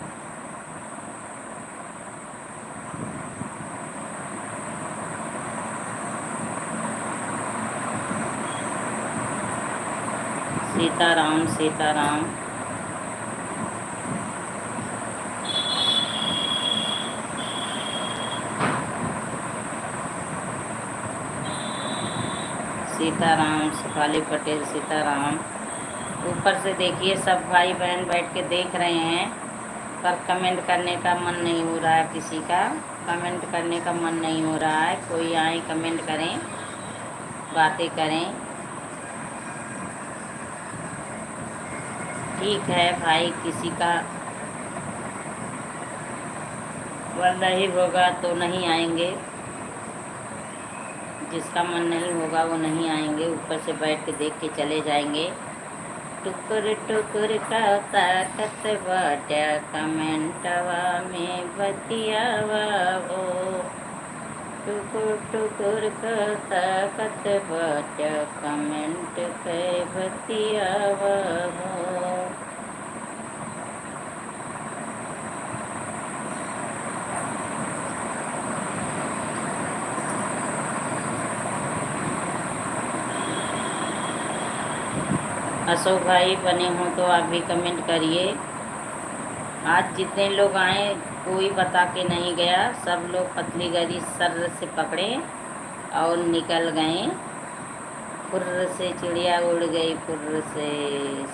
सीताराम सीताराम। सीताराम शेफाली पटेल, सीताराम। ऊपर से देखिए सब भाई बहन बैठ के देख रहे हैं, पर कमेंट करने का मन नहीं हो रहा है किसी का। कमेंट करने का मन नहीं हो रहा है, कोई आए कमेंट करें, बातें करें। ठीक है भाई, किसी का मन नहीं होगा तो नहीं आएंगे, जिसका मन नहीं होगा वो नहीं आएंगे, ऊपर से बैठ के देख के चले जाएंगे। टुकुर टुकुर का ताकत बाटा कमेंटवा में बतियावा हो। टुकुर टुकुर का ताकत बाटा कमेंट पे बतियावा हो। अशोक भाई बने हों तो आप भी कमेंट करिए। आज जितने लोग आए कोई बता के नहीं गया, सब लोग पतली गली सर से पकड़े और निकल गए। फुर्र से चिड़िया उड़ गई, फुर्र से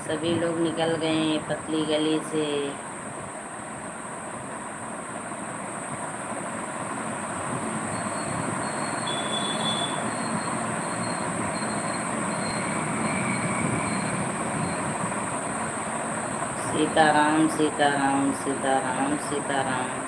सभी लोग निकल गए पतली गली से। सीताराम सीताराम सीताराम सीताराम।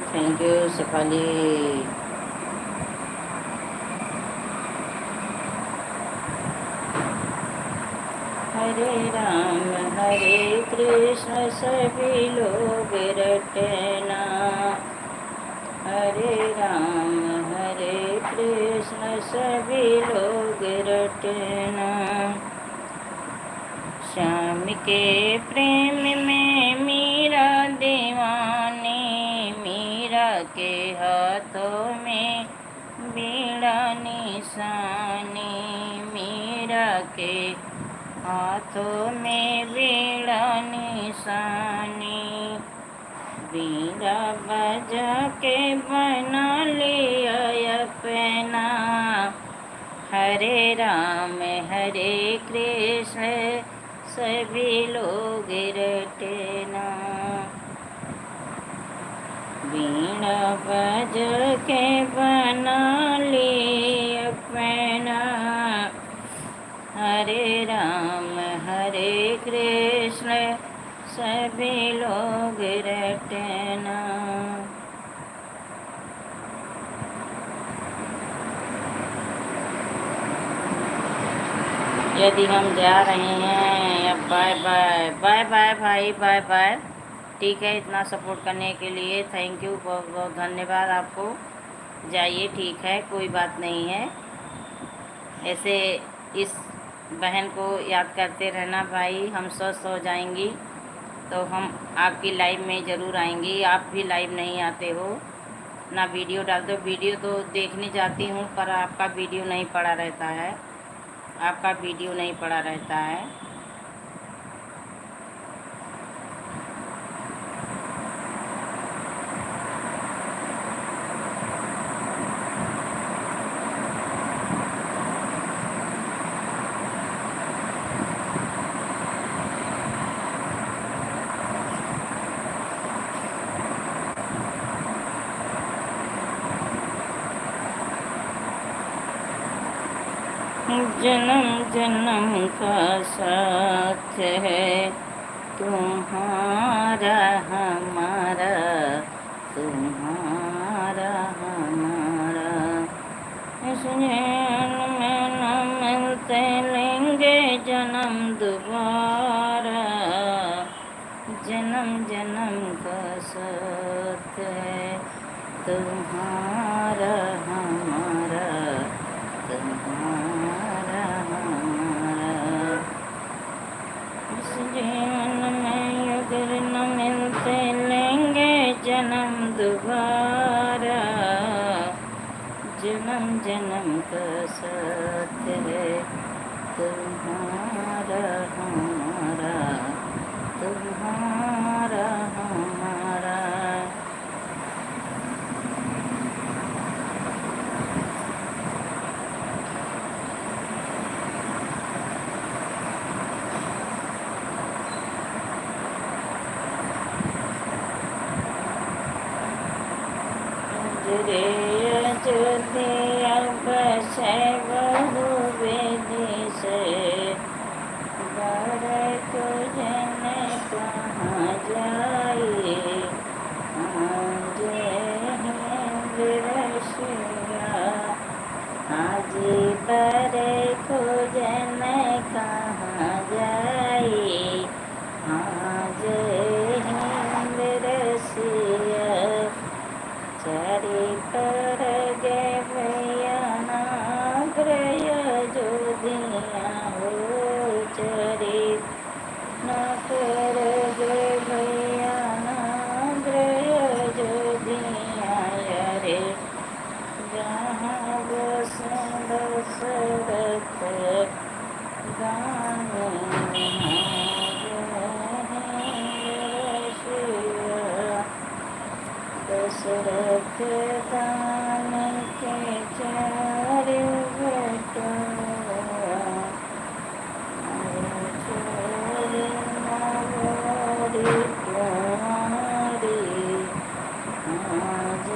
Thank you Shefali. हरे राम हरे कृष्ण सभी लोग रटना। हरे राम हरे कृष्ण सभी लोग रटना। श्याम के प्रेम में मीरा दीवानी, मीरा के हाथों में बीड़ा निशानी, मीरा के हाथों में बीड़ा निशानी। बीड़ा बजा के बना लिया अपना। हरे राम हरे कृष्ण सभी लोग रटना। बीड़ा बज के बना ली अपना। हरे राम हरे कृष्ण सभी लोग रटना। यदि हम जा रहे हैं, अब बाय बाय बाय बाय भाई, बाय बाय। ठीक है, इतना सपोर्ट करने के लिए थैंक यू, बहुत बहुत धन्यवाद आपको। जाइए, ठीक है, कोई बात नहीं है। ऐसे इस बहन को याद करते रहना भाई। हम स्वस्थ हो जाएंगी तो हम आपकी लाइव में ज़रूर आएंगी। आप भी लाइव नहीं आते हो, ना वीडियो डालते हो। वीडियो तो देखने जाती हूँ पर आपका वीडियो नहीं पड़ा रहता है, आपका वीडियो नहीं पड़ा रहता है। जन्म जन्म का साथ है तुम्हारा हमारा, तुम्हारा हमारा। इस जन्म में न मिलते लेंगे जन्म दोबारा, जन्म जन्म का साथ है तुम्हारा हमारा, तुम्हारा हमारा। इस जीवन में अगर न मिलते लेंगे जन्म दोबारा, जन्म जन्म का साथ है तुम्हारा हमारा, तुम्हारा हमारा। रे अयोध्या बसे बहु विदेश, बड़े को जने कहाँ जाए, आज हिंद रशिया, आज बड़े को जने कहाँ जाए, आज हिंद रशिया। चरी पर गे भैया नाग्रय जो दिया हो, चरी न कर गे भैया नाग्रय जो दिया रे, जहाँ बस दशरथ गाने दशरथ दान के चार बेटा, छोरी नवरी कुंवारी, आज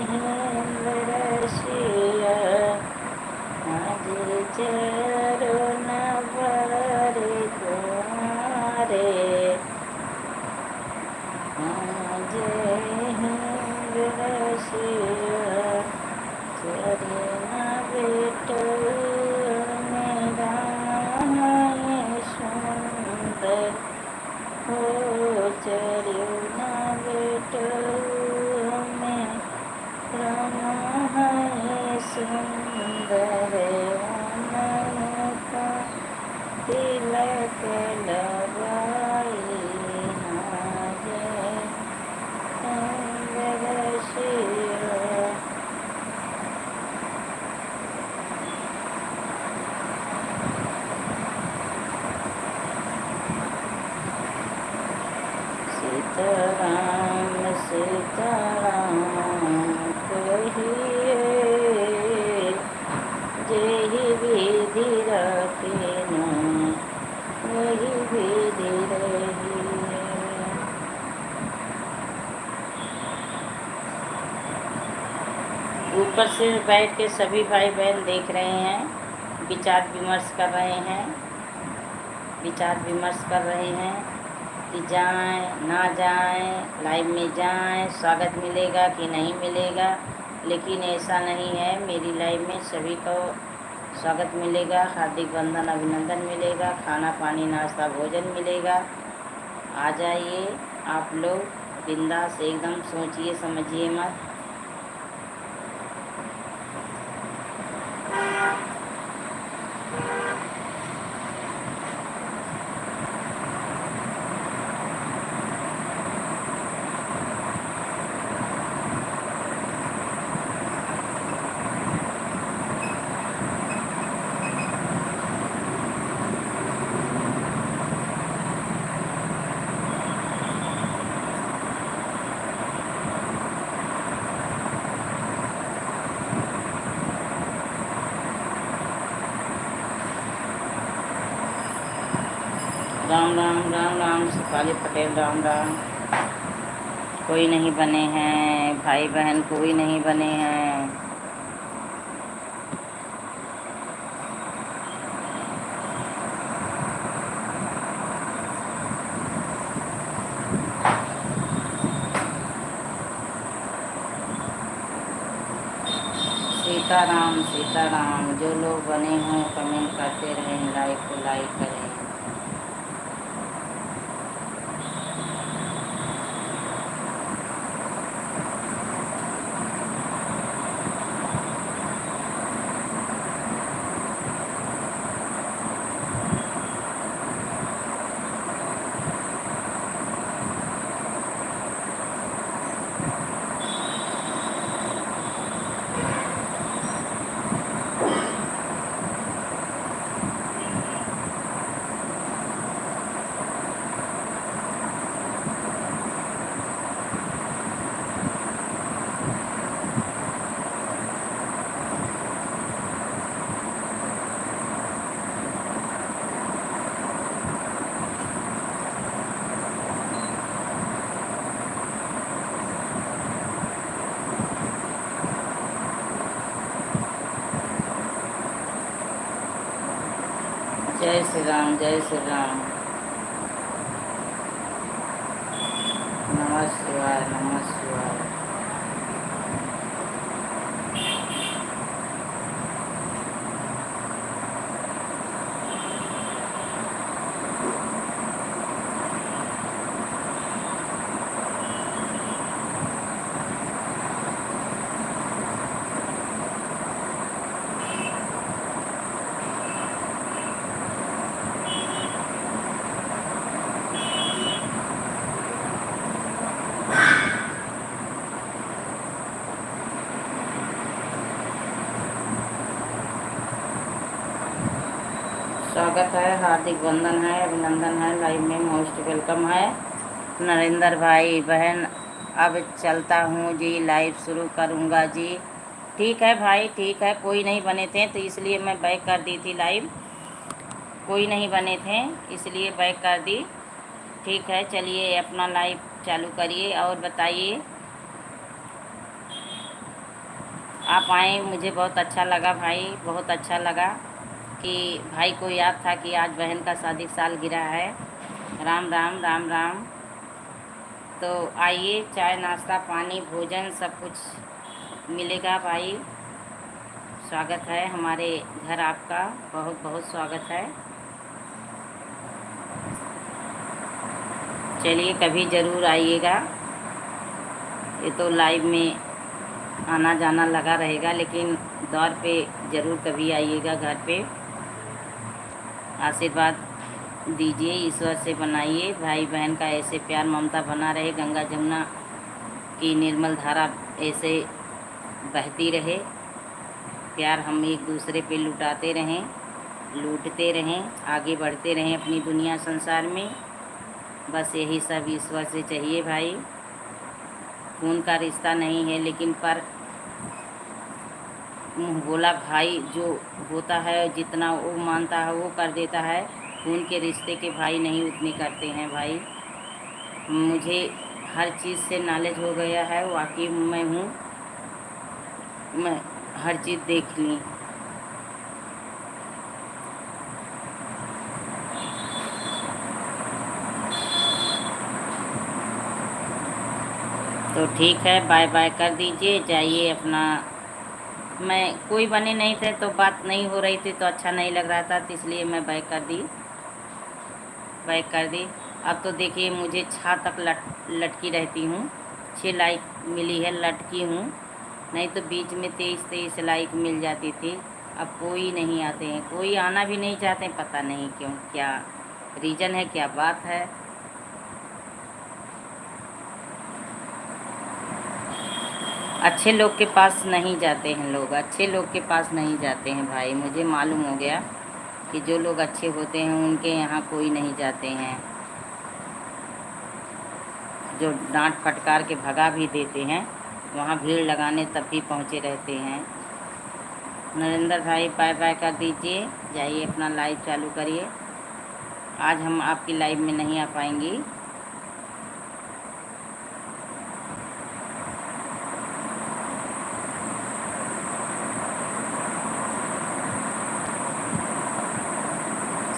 हिंद रशिया, आज चारो नवरी कुंवारे, आज हिंद रशिया। चरे न बेटो मेरा है सुंदर हो, चरे न बेटो मेरा है सुंदर, उनका तिलक लगाई, आज हिंद रशिया। सीताराम सीताराम कहिए, जेहि विधि रखिन वही विधि रहिए। ऊपर से बैठ के सभी भाई बहन देख रहे हैं, विचार विमर्श कर रहे हैं, विचार विमर्श कर रहे हैं कि जाएं ना जाएं, लाइव में जाएं, स्वागत मिलेगा कि नहीं मिलेगा। लेकिन ऐसा नहीं है, मेरी लाइव में सभी को स्वागत मिलेगा, हार्दिक वंदन अभिनंदन मिलेगा, खाना पानी नाश्ता भोजन मिलेगा। आ जाइए आप लोग बिंदास, एकदम सोचिए समझिए मत। राम राम राम राम, शेफाली पटेल राम राम। कोई नहीं बने हैं भाई बहन, कोई नहीं बने हैं। सीताराम। जो लोग बने हों कमेंट करते रहें, लाइक को लाइक करें। जय श्री राम, जय श्री राम। नमः शिवाय, नमः शिवाय। स्वागत है, हार्दिक वंदन है, अभिनंदन है, लाइव में मोस्ट वेलकम है। नरेंद्र भाई बहन, अब चलता हूँ जी, लाइव शुरू करूँगा जी। ठीक है भाई, ठीक है। कोई नहीं बने थे तो इसलिए मैं बैक कर दी थी लाइव। कोई नहीं बने थे इसलिए बैक कर दी। ठीक है, चलिए अपना लाइव चालू करिए और बताइए। आप आए, मुझे बहुत अच्छा लगा भाई, बहुत अच्छा लगा कि भाई को याद था कि आज बहन का शादी साल गिरा है। राम राम, राम राम। तो आइए, चाय नाश्ता पानी भोजन सब कुछ मिलेगा भाई। स्वागत है हमारे घर, आपका बहुत बहुत स्वागत है। चलिए, कभी ज़रूर आइएगा। ये तो लाइव में आना जाना लगा रहेगा, लेकिन दौर पे ज़रूर कभी आइएगा घर पे। आशीर्वाद दीजिए, ईश्वर से बनाइए। भाई बहन का ऐसे प्यार ममता बना रहे, गंगा जमुना की निर्मल धारा ऐसे बहती रहे। प्यार हम एक दूसरे पे लुटाते रहें, लूटते रहें, आगे बढ़ते रहें अपनी दुनिया संसार में। बस यही सब ईश्वर से चाहिए भाई। खून का रिश्ता नहीं है, लेकिन पर मुँह बोला भाई जो होता है, जितना वो मानता है वो कर देता है। खून के रिश्ते के भाई नहीं उतने करते हैं भाई। मुझे हर चीज़ से नॉलेज हो गया है, वाकई मैं हूँ, मैं हर चीज़ देख ली। तो ठीक है, बाय बाय कर दीजिए, जाइए अपना। मैं कोई बने नहीं थे तो बात नहीं हो रही थी तो अच्छा नहीं लग रहा था, तो इसलिए मैं बैक कर दी, बैक कर दी। अब तो देखिए, मुझे छा तक लटकी रहती हूँ। 6 लाइक मिली है, लटकी हूँ। नहीं तो बीच में 23 लाइक मिल जाती थी। अब कोई नहीं आते हैं, कोई आना भी नहीं चाहते हैं, पता नहीं क्यों, क्या रीज़न है, क्या बात है। अच्छे लोग के पास नहीं जाते हैं लोग, अच्छे लोग के पास नहीं जाते हैं भाई। मुझे मालूम हो गया कि जो लोग अच्छे होते हैं उनके यहाँ कोई नहीं जाते हैं। जो डांट फटकार के भगा भी देते हैं, वहाँ भीड़ लगाने तब भी पहुँचे रहते हैं। नरेंद्र भाई बाय बाय कर दीजिए, जाइए अपना लाइव चालू करिए। आज हम आपकी लाइव में नहीं आ पाएंगी।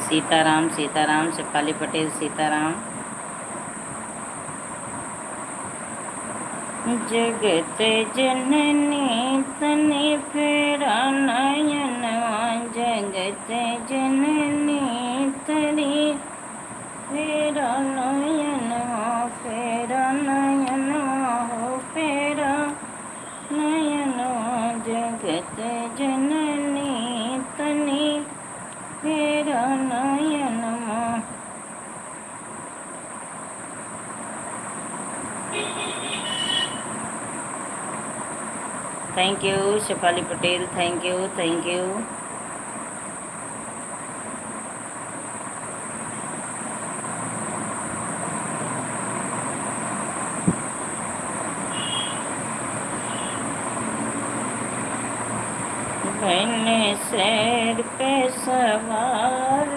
सीताराम, सीताराम, शेफाली पटेल, सीताराम। जगत जननी तनि फेरा नयनवा, जगत जननी तनि फेरा नयनवा, फेरा नयनवा हो फेरा नयनवा, जगत जननी तनि फेरा नयनवा। Thank you Shefali Patel, thank you thank you. मैंने सैर पे सवार,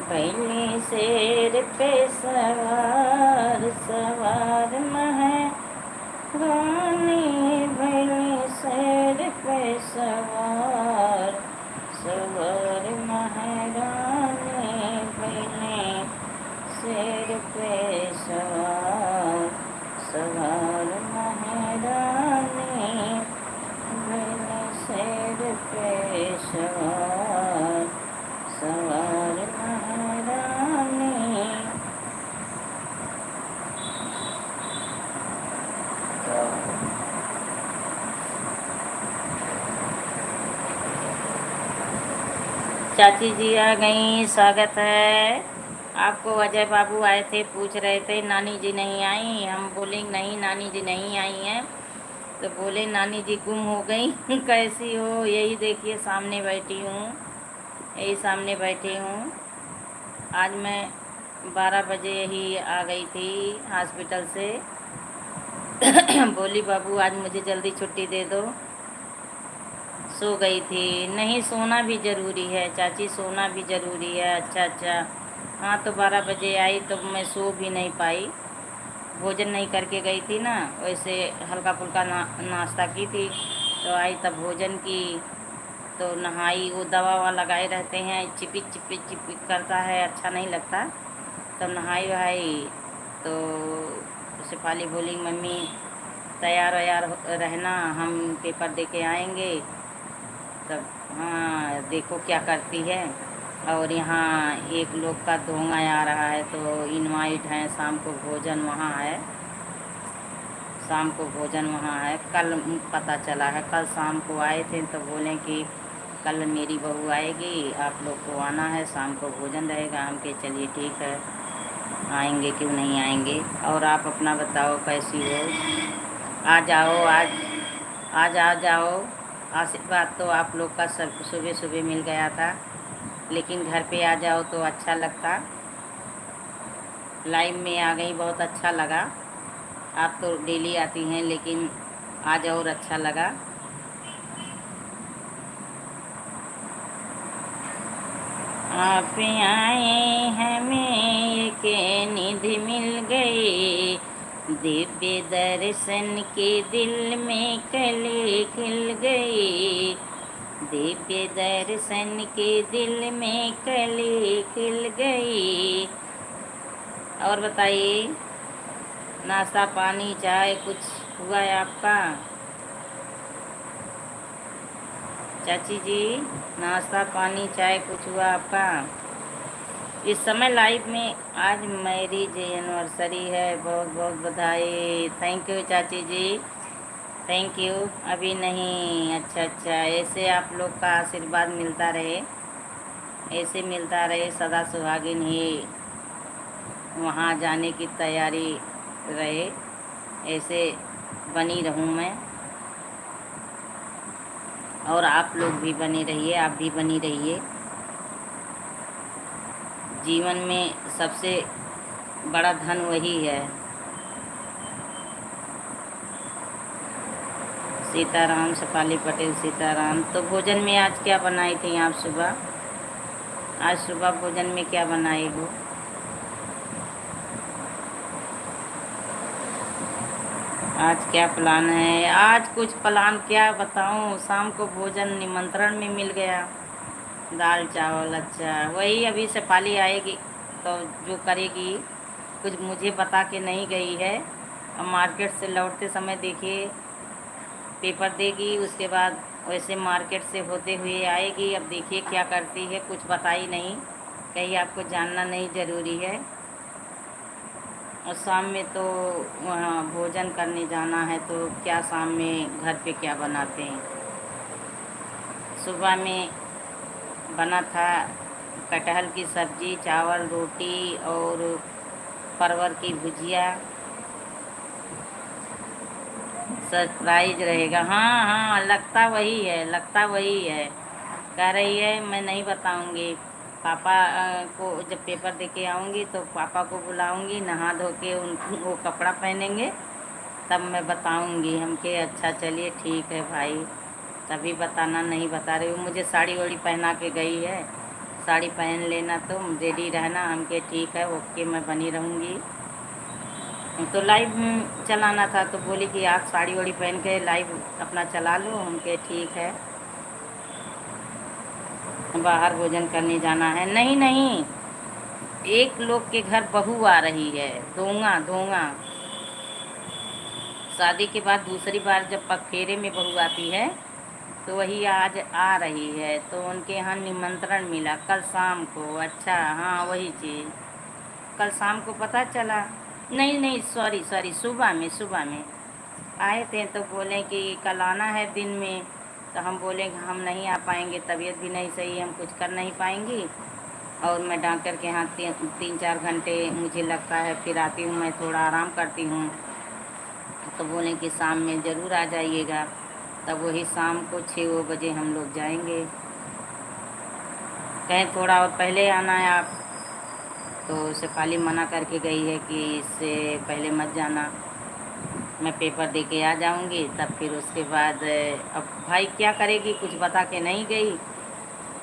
पहले शेर पे सवार, सवार महारानी, पहले शेर पे सवार, सवार महारानी, पहले शेर पे सवार, सवार महारानी, पहले शेर पे सवार, सवार महारानी। चाची जी आ गई, स्वागत है आपको। अजय बाबू आए थे, पूछ रहे थे नानी जी नहीं आई। हम बोले नहीं नानी जी नहीं आई हैं, तो बोले नानी जी गुम हो गई। कैसी हो? यही देखिए सामने बैठी हूँ, यही सामने बैठी हूँ। आज मैं 12 बजे ही आ गई थी हॉस्पिटल से। बोली बाबू आज मुझे जल्दी छुट्टी दे दो। सो गई थी। नहीं सोना भी ज़रूरी है चाची, सोना भी ज़रूरी है। अच्छा अच्छा, हाँ तो 12 बजे आई तो मैं सो भी नहीं पाई, भोजन नहीं करके गई थी ना, वैसे हल्का फुल्का नाश्ता की थी। तो आई तब भोजन की, तो नहाई। वो दवा ववा लगाए रहते हैं, चिपिक चिपिक चिपिक करता है, अच्छा नहीं लगता। तब नहाई वहाई तो शेफाली बोली मम्मी तैयार वैयार रहना, हम पेपर दे के आएंगे। तब हाँ देखो क्या करती है। और यहाँ एक लोग का धोंगा आ रहा है, तो इनवाइट है, शाम को भोजन वहाँ है, शाम को भोजन वहाँ है। कल पता चला है, कल शाम को आए थे तो बोले कि कल मेरी बहू आएगी, आप लोग को आना है, शाम को भोजन रहेगा। हम के चलिए ठीक है, आएंगे, क्यों नहीं आएंगे। और आप अपना बताओ कैसी हो? आ जाओ आज आ जाओ। आशीर्वाद तो आप लोग का सब सुबह सुबह मिल गया था, लेकिन घर पे आ जाओ तो अच्छा लगता। लाइव में आ गई, बहुत अच्छा लगा। आप तो डेली आती हैं, लेकिन आज और अच्छा लगा। आप आए हमें के निधि मिल गई, दिव्य दर्शन के दिल में कली खिल गई, दिव्य दर्शन के दिल में कली खिल गई। और बताइए, नाश्ता पानी चाय कुछ हुआ है आपका? चाची जी नाश्ता पानी चाय कुछ हुआ आपका? इस समय लाइव में आज मैरिज एनिवर्सरी है, बहुत बहुत बधाई। थैंक यू चाची जी, थैंक यू। अभी नहीं, अच्छा अच्छा, ऐसे आप लोग का आशीर्वाद मिलता रहे, ऐसे मिलता रहे, सदा सुहागिन ही वहाँ जाने की तैयारी रहे, ऐसे बनी रहूँ मैं। और आप लोग भी बने रहिए, आप भी बनी रहिए। जीवन में सबसे बड़ा धन वही है। सीताराम, शेफाली पटेल, सीताराम। तो भोजन में आज क्या बनाई थी आप सुबह? आज सुबह भोजन में क्या बनाई हो? आज क्या प्लान है? आज कुछ प्लान क्या बताऊं, शाम को भोजन निमंत्रण में मिल गया, दाल चावल। अच्छा, वही अभी शेफाली आएगी तो जो करेगी, कुछ मुझे बता के नहीं गई है, अब मार्केट से लौटते समय देखिए पेपर देगी, उसके बाद वैसे मार्केट से होते हुए आएगी। अब देखिए क्या करती है, कुछ बताई नहीं, कहीं आपको जानना नहीं ज़रूरी है। और शाम में तो वहाँ भोजन करने जाना है, तो क्या शाम में घर पे क्या बनाते हैं। सुबह में बना था कटहल की सब्ज़ी, चावल, रोटी और परवल की भुजिया। सरप्राइज रहेगा। हाँ हाँ, लगता वही है, लगता वही है। कह रही है मैं नहीं बताऊंगी। पापा को जब पेपर दे के आऊँगी तो पापा को बुलाऊंगी, नहा धो के उन वो कपड़ा पहनेंगे, तब मैं बताऊंगी। हम के अच्छा चलिए ठीक है भाई, तभी बताना, नहीं बता रही हूँ। मुझे साड़ी वाड़ी पहना के गई है, साड़ी पहन लेना, तुम रेडी रहना। हम के ठीक है, ओके, मैं बनी रहूँगी। तो लाइव चलाना था, तो बोली कि आप साड़ी वाड़ी पहन के लाइव अपना चला लो। हम के ठीक है, बाहर भोजन करने जाना है। नहीं नहीं, एक लोग के घर बहू आ रही है, दोंगा दोंगा। शादी के बाद दूसरी बार जब पगफेरे में बहू आती है तो वही आज आ रही है, तो उनके यहाँ निमंत्रण मिला कल शाम को। अच्छा हाँ, वही चीज़ कल शाम को पता चला। नहीं नहीं, सॉरी सॉरी, सुबह में, सुबह में आए थे, तो बोले कि कल आना है दिन में। तो हम बोले कि हम नहीं आ पाएंगे, तबीयत भी नहीं सही, हम कुछ कर नहीं पाएंगी। और मैं डॉक्टर के यहाँ 3-4 घंटे मुझे लगता है, फिर आती हूँ, मैं थोड़ा आराम करती हूँ। तो बोले कि शाम में ज़रूर आ जाइएगा। तब वही शाम को 6 बजे हम लोग जाएंगे। कहें थोड़ा और पहले आना है आप, तो शेफाली मना करके गई है कि इससे पहले मत जाना, मैं पेपर दे के आ जाऊंगी। तब फिर उसके बाद अब भाई क्या करेगी, कुछ बता के नहीं गई,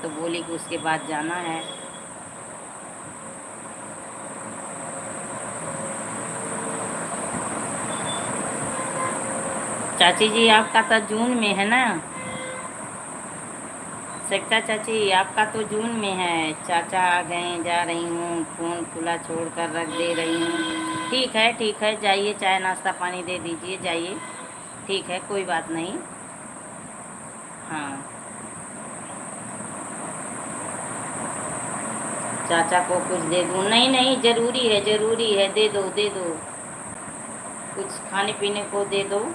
तो बोली कि उसके बाद जाना है। चाची जी आपका तो जून में है ना, सकता चाची आपका तो जून में है। चाचा आ गए, जा रही हूँ, फ़ोन खुला छोड़ कर रख दे रही हूँ। ठीक है ठीक है, जाइए, चाय नाश्ता पानी दे दीजिए, जाइए, ठीक है, कोई बात नहीं। हाँ, चाचा को कुछ दे दूँ? नहीं नहीं, ज़रूरी है, ज़रूरी है, दे दो दे दो, कुछ खाने पीने को दे दो।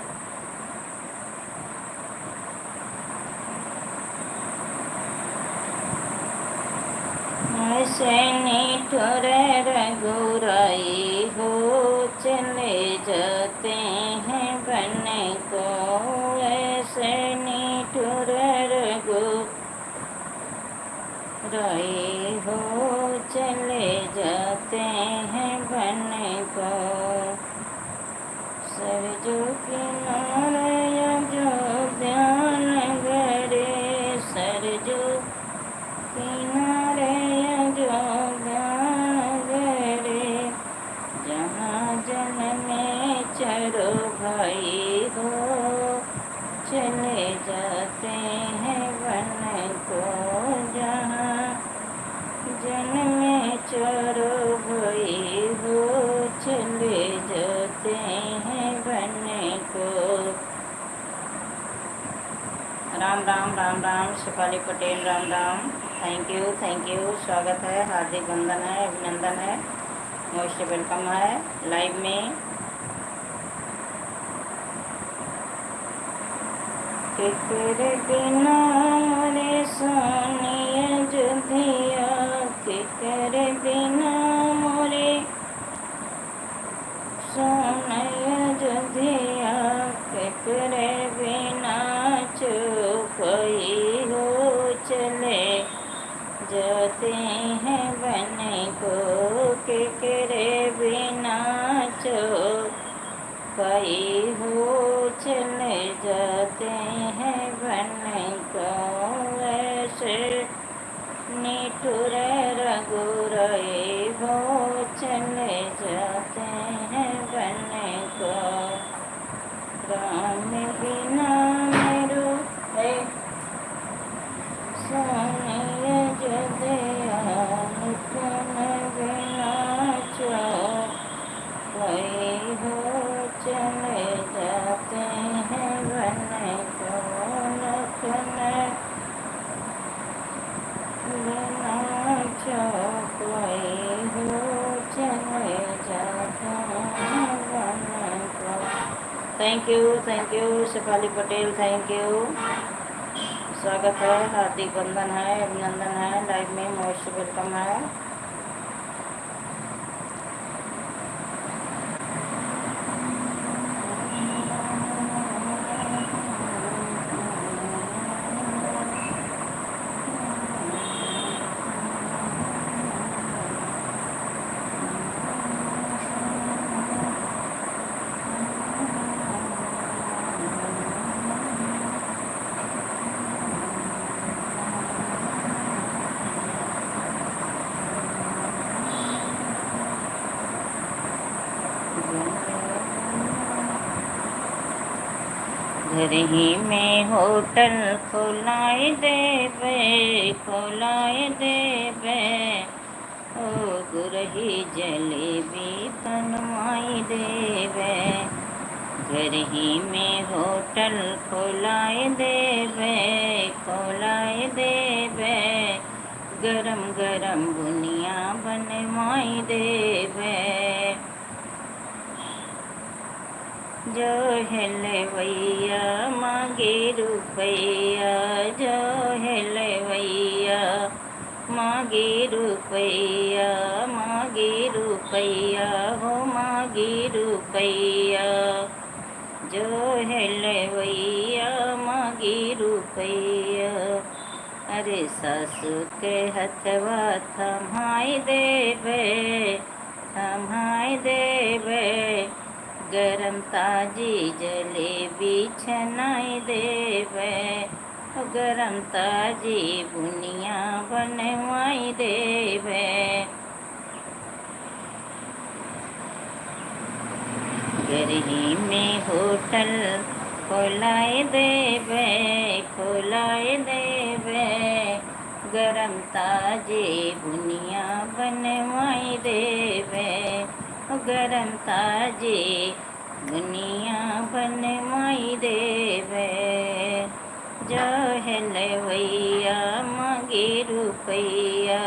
ऐसे निठुर रघुराई हो, चले जाते हैं बन को। ऐसे निठुर रघुराई हो, चले जाते हैं बन को। सरजू किनारे जो ध्यान गरे, सरजू किनारे जो ध्यान गरे, जहाँ जन्मे चरो भाई हो, चले जाते हैं वन को। जहाँ जन्मे चरो भाई हो, चले जाते हैं वन को। राम राम राम राम, शेफाली पटेल, राम राम, थैंक यू, स्वागत है, हार्दिक वंदन है, अभिनंदन है, मोस्ट वेलकम है लाइव में। केकर बिना मोरे सोनिया जुधिया, केकर बिना मोरे सोनिया जुधिया, केकर बिना चुपई हो, चले जाते हैं बन को। केकरे बिना चुपई हो, चले जाते हैं बन को। ऐसे निठुर रघुराई हो, चले जाते हैं बन को। राम बिना मेरो सोनिया जुधिया, तुम बिना चुपई हो, हैं बने को लखन बिना जो कोई हो चले जाता बने को। Thank you Shefali Patel, thank you. स्वागत है, हार्दिक वंदन है, अभिनंदन है, लाइव में मोस्ट वेलकम है। घर ही में होटल खोलाए देवे, खोलाए देवे, ओ गुरही जलेबी बनवाई देवे। घर ही में होटल खोलाए देवे, खोलाए देवे, गरम गरम बुनिया बनवाई देवे। जो हेलवैया मांगे रुपैया, जो हेलवैया मांगे रुपैया, मांगे रुपैया हो मांगे रुपैया। जो हेलवैया मांगे रुपैया, अरे सासू के हथवा थमाई देवे, थमाई देवे, गरम ताजी जलेबी छनाई देवे, गरम ताजी बुनिया बनवाई देवे। घर ही में होटल खोलाए देवे, खोलाए देवे, गरम ताजी बुनिया बनवाई देवे, गरम ताजी बुनिया बनवाई देवे। जो हेलवैया मांगे रुपैया,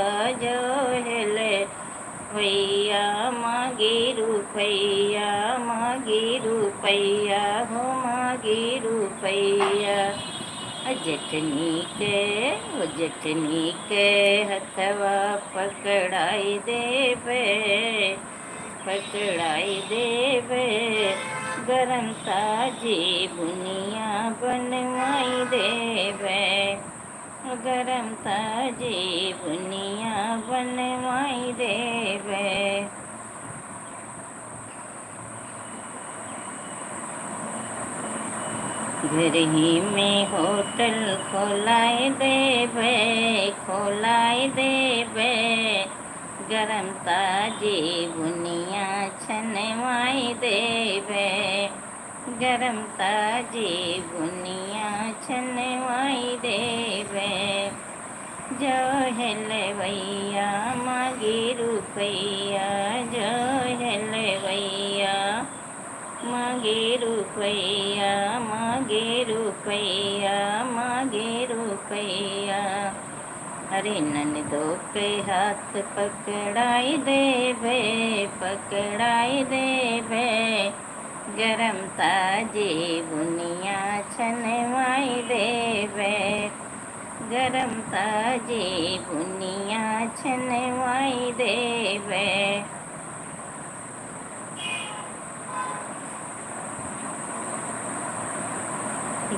जो हेलवैया मांगे रुपैया, मांगे रुपैया हो मांगे रुपैया। जटनी के हथवा पकड़ाई देवे, पकड़ाई देवे, गरम ताजी बुनिया बनवाई देवे, गरम ताजी बुनिया बनवाई देवे। घर ही में होटल खोलाए देवे, खोलाए देवे, गरम ताजी बुनिया छनवाई देवे, गरम ताजी बुनिया छनवाई देवे। जो हेलवैया मांगे रुपैया, जो हेलवैया मांगे रुपैया, मांगे रुपैया, मांगे रुपैया, अरे ननदो के हाथ पकड़ाई देवे, पकड़ाई देवे, गरम ताजी बुनिया छनवाई देवे, गरम ताजी बुनिया छनवाई देवे।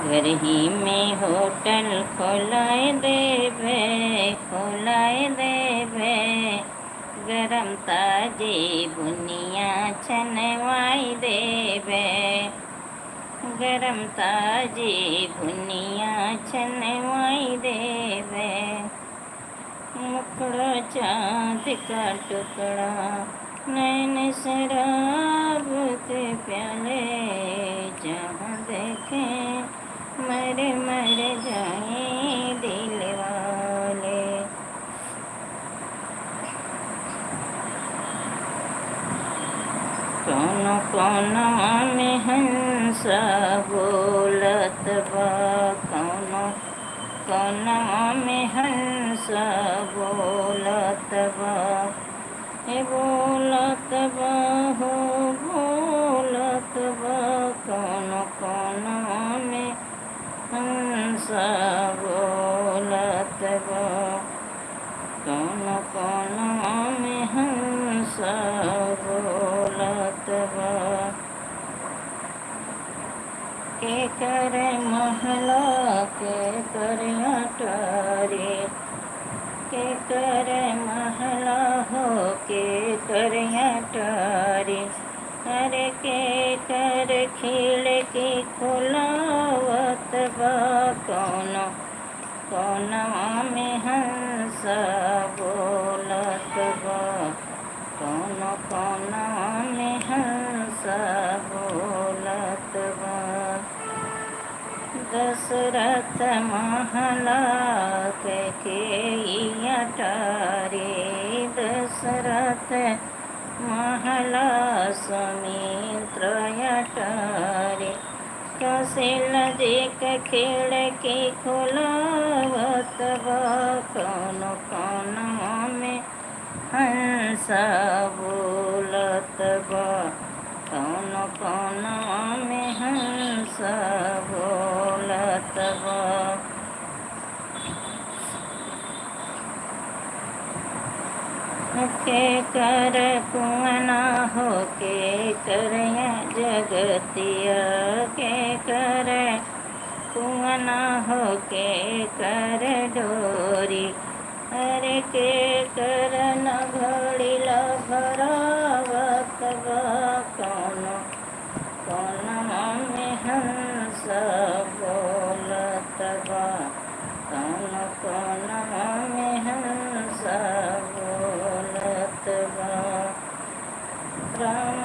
घर ही में होटल खोलाए देवे, खोलाए देवे, गरम ताजी बुनिया छनवाई देवे, गरम ताजी बुनिया छनवाई देवे। मुखड़ा चाँद का टुकड़ा, नैन शराब के प्याले, जहाँ देखें मर मर जाए दिल वाले। कौन कौन में हंस बोलत बा कौनो कौनवा में हंस बोलत बा हे बोलत बा हो बोलत बा कौनो कौनवा में हंस बोलत बा कौनो कौनवा में हंस बोलत बा के करे महला के करे अटारी के करे महला हो के करे अटारी अरे के कर खिड़की खुलावत बा कौनो कौनवा में हंस बोलत बा कौनो कौनवा में हंस बोलत बा दशरथ महला के अटारी दशरथ महला सुमित्र अटारी कौशल जी के खिड़की खुलावत बा कौनो कौनवा में हंस बोलत बा कौनो कौनवा में हंस बोलत बा के कर कुआना हो के कर जगतिया के कर कुआना हो के कर डोरी अरे के कर न घड़ीला भरावत बा कौनो कौनवा में हंस बोलत बा कौनो कौनवा में हंस बोलत बा राम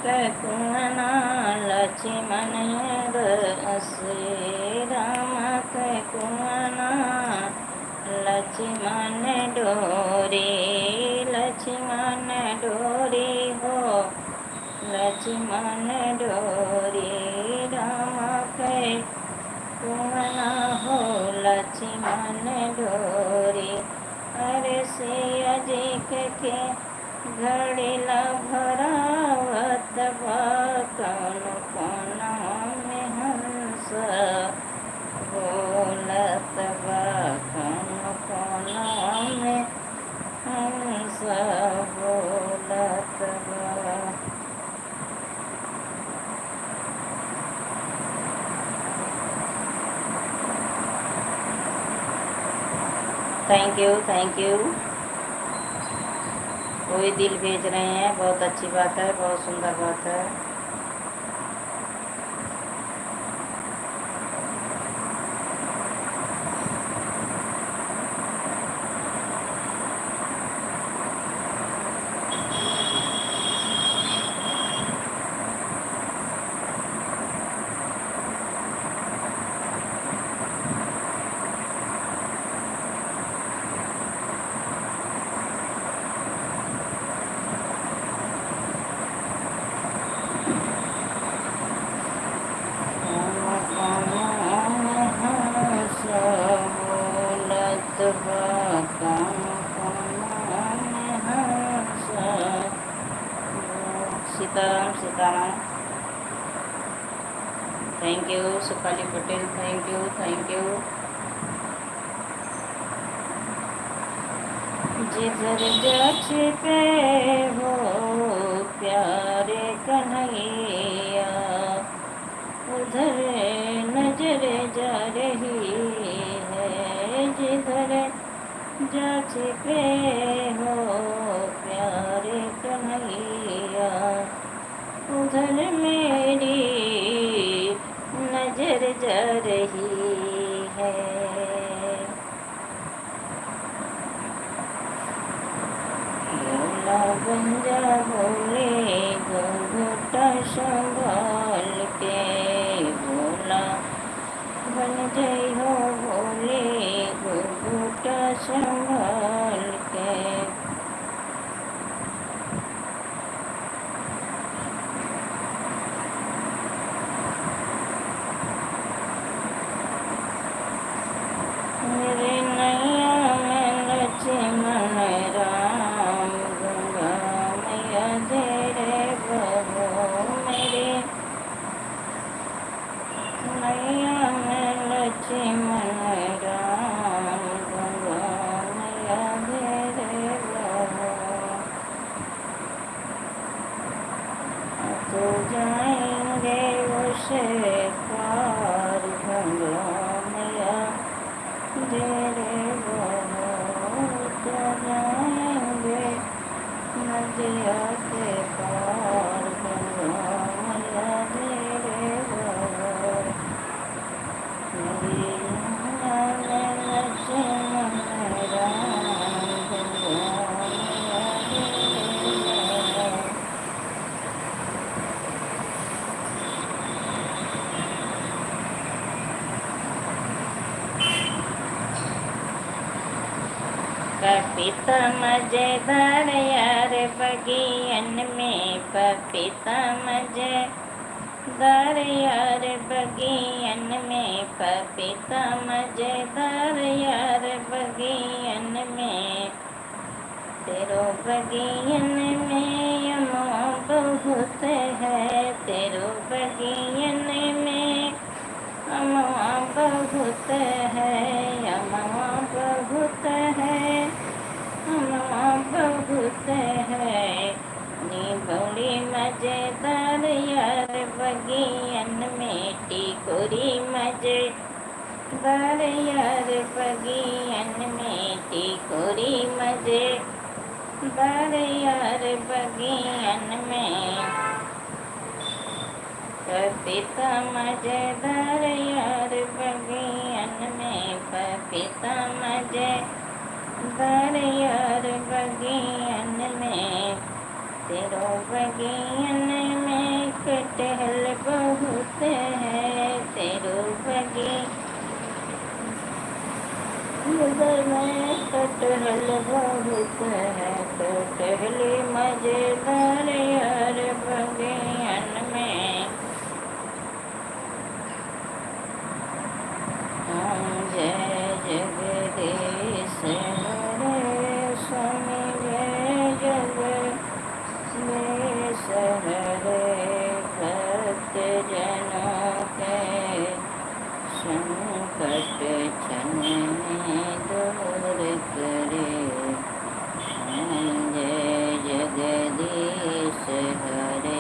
के कुआना लक्ष्मण दसे राम के कुआना लक्ष्मण डोरी लक्ष्मण डोरी हो लक्ष्मण डोरी राम के कुआना हो लक्ष्मण डोरी अरे सिया जी के घड़ीला भरावत बा कौनो कौनवा में हंस बोलत बा कौनो कौनवा में हंस बोलत बा थैंक यू कोई दिल भेज रहे हैं बहुत अच्छी बात है बहुत सुंदर बात है Sitaram Sitaram thank you Sukhali Patel thank you जिधर जाचे पे हो प्यारे कन्हैया उधर नजर जा रही है जिधर जाचे पे हो प्यारे कन्हैया उधर मेरी नजर जा रही है बोला बंजा बोले घूंघटा संभाल के बोला बन जई हो बोले घूंघटा संभाल के लक्ष्मण राम भगवान रे तो जाएंगे उस पार भगवान रे तो जाएंगे नदिया के पार भगवान रे लक्ष्मण राम भगवान पपीता मजेदार यार बगियन में पपीता मजेदार यार बगियन में पपीता मजेदार यार बगियन में तेरो बगियन में अमवा बहुत है तेरो बगियन में अमवा बहुत है अमवा बहुत है अमवा बहुत है नी बड़ी मजेदार यार बगियन में टिकोरी मजेदार यार बगियन में टिकोरी मजेदार यार बगियन में पपीता मजेदार यार बगियन में पपीता मजेदार यार बगियन में तेरो बगियन में कटहल बहुत है तेरो बगियन में कटहल बहुत है कटहल मजेदार यार बगियन में जय जगदीश हरे स्वामी जय जगदीश हरे भक्त जनों के संकट क्षण में दूर करे जय जगदीश हरे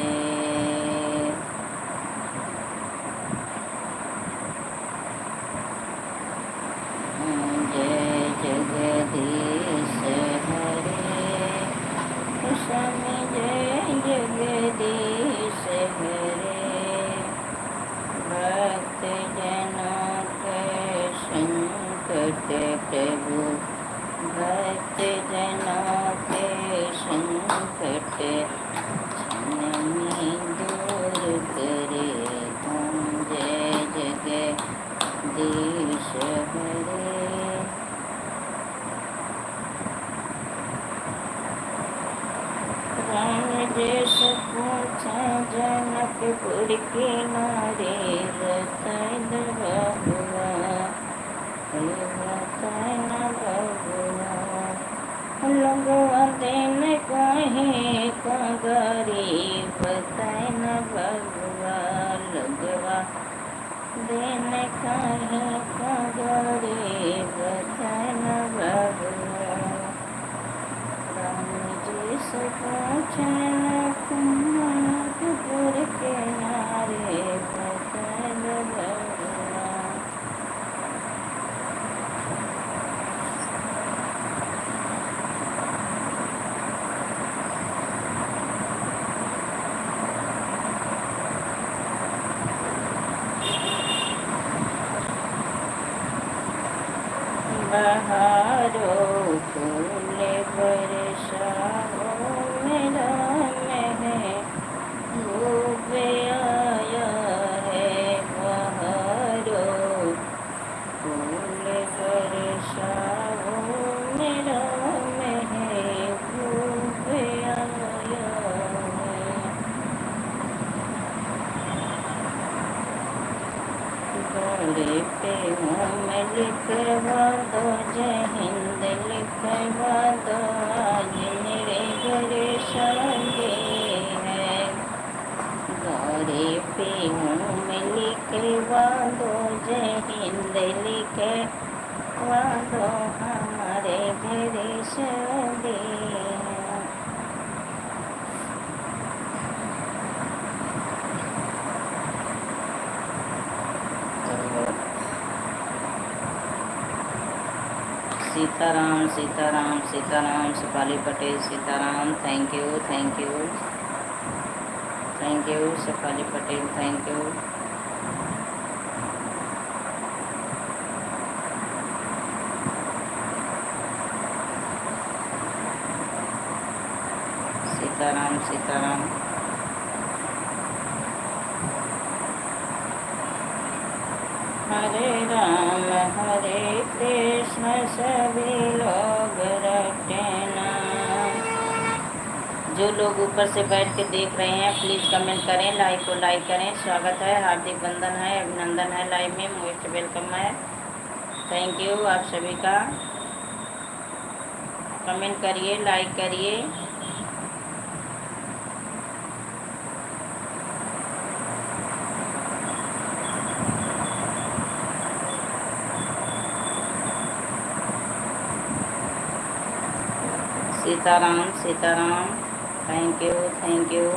जगदीश हरे स्वामी जय जगदीश हरे भक्त जनों के संकट प्रभु भक्त जनों के संकट क्षण में दूर करे हम जय जगदीश हरे राम जैसे पूछा जनकपुर के नारे रतन बबुआ रतन बबुआ लगवा दिन कहे कगरी बतन बबुआ लगवा दिन कहे कगरी बतन बबुआ से पूछन कनकपुर के नारे बतन बबुआ बहारो फूल बरसाओ मेरा महबूब आया है बहारो फूल बरसाओ मेरा महबूब आया है घोड़े पे में लिखवा दो जय हिंद लिखवा दो आज मेरे घर शादी है घोड़े पे में लिखवा दो जय हिंद दिल्ली के वादो हमारे घर सदी Sitaram Sitaram Sitaram Shefali Patel Sitaram thank you thank you thank you Shefali Patel thank you Sitaram Sitaram हरे कृष्ण सभी लोग रटे नाम। जो लोग ऊपर से बैठ के देख रहे हैं प्लीज़ कमेंट करें, लाइक को लाइक करें। स्वागत है, हार्दिक वंदन है, अभिनंदन है, लाइव में मोस्ट वेलकम है। थैंक यू आप सभी का। कमेंट करिए, लाइक करिए। Sitaram Sitaram thank you thank you.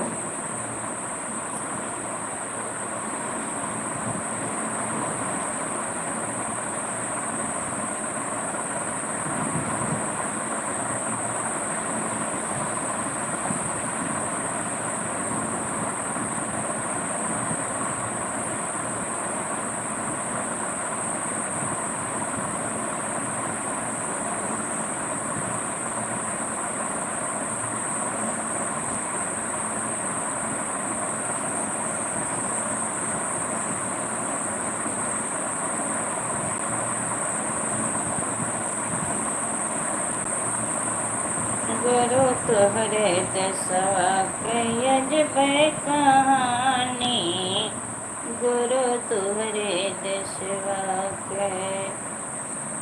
गुरु तुहरे दसवा यज कहानी, गुरु तुहरे दसवा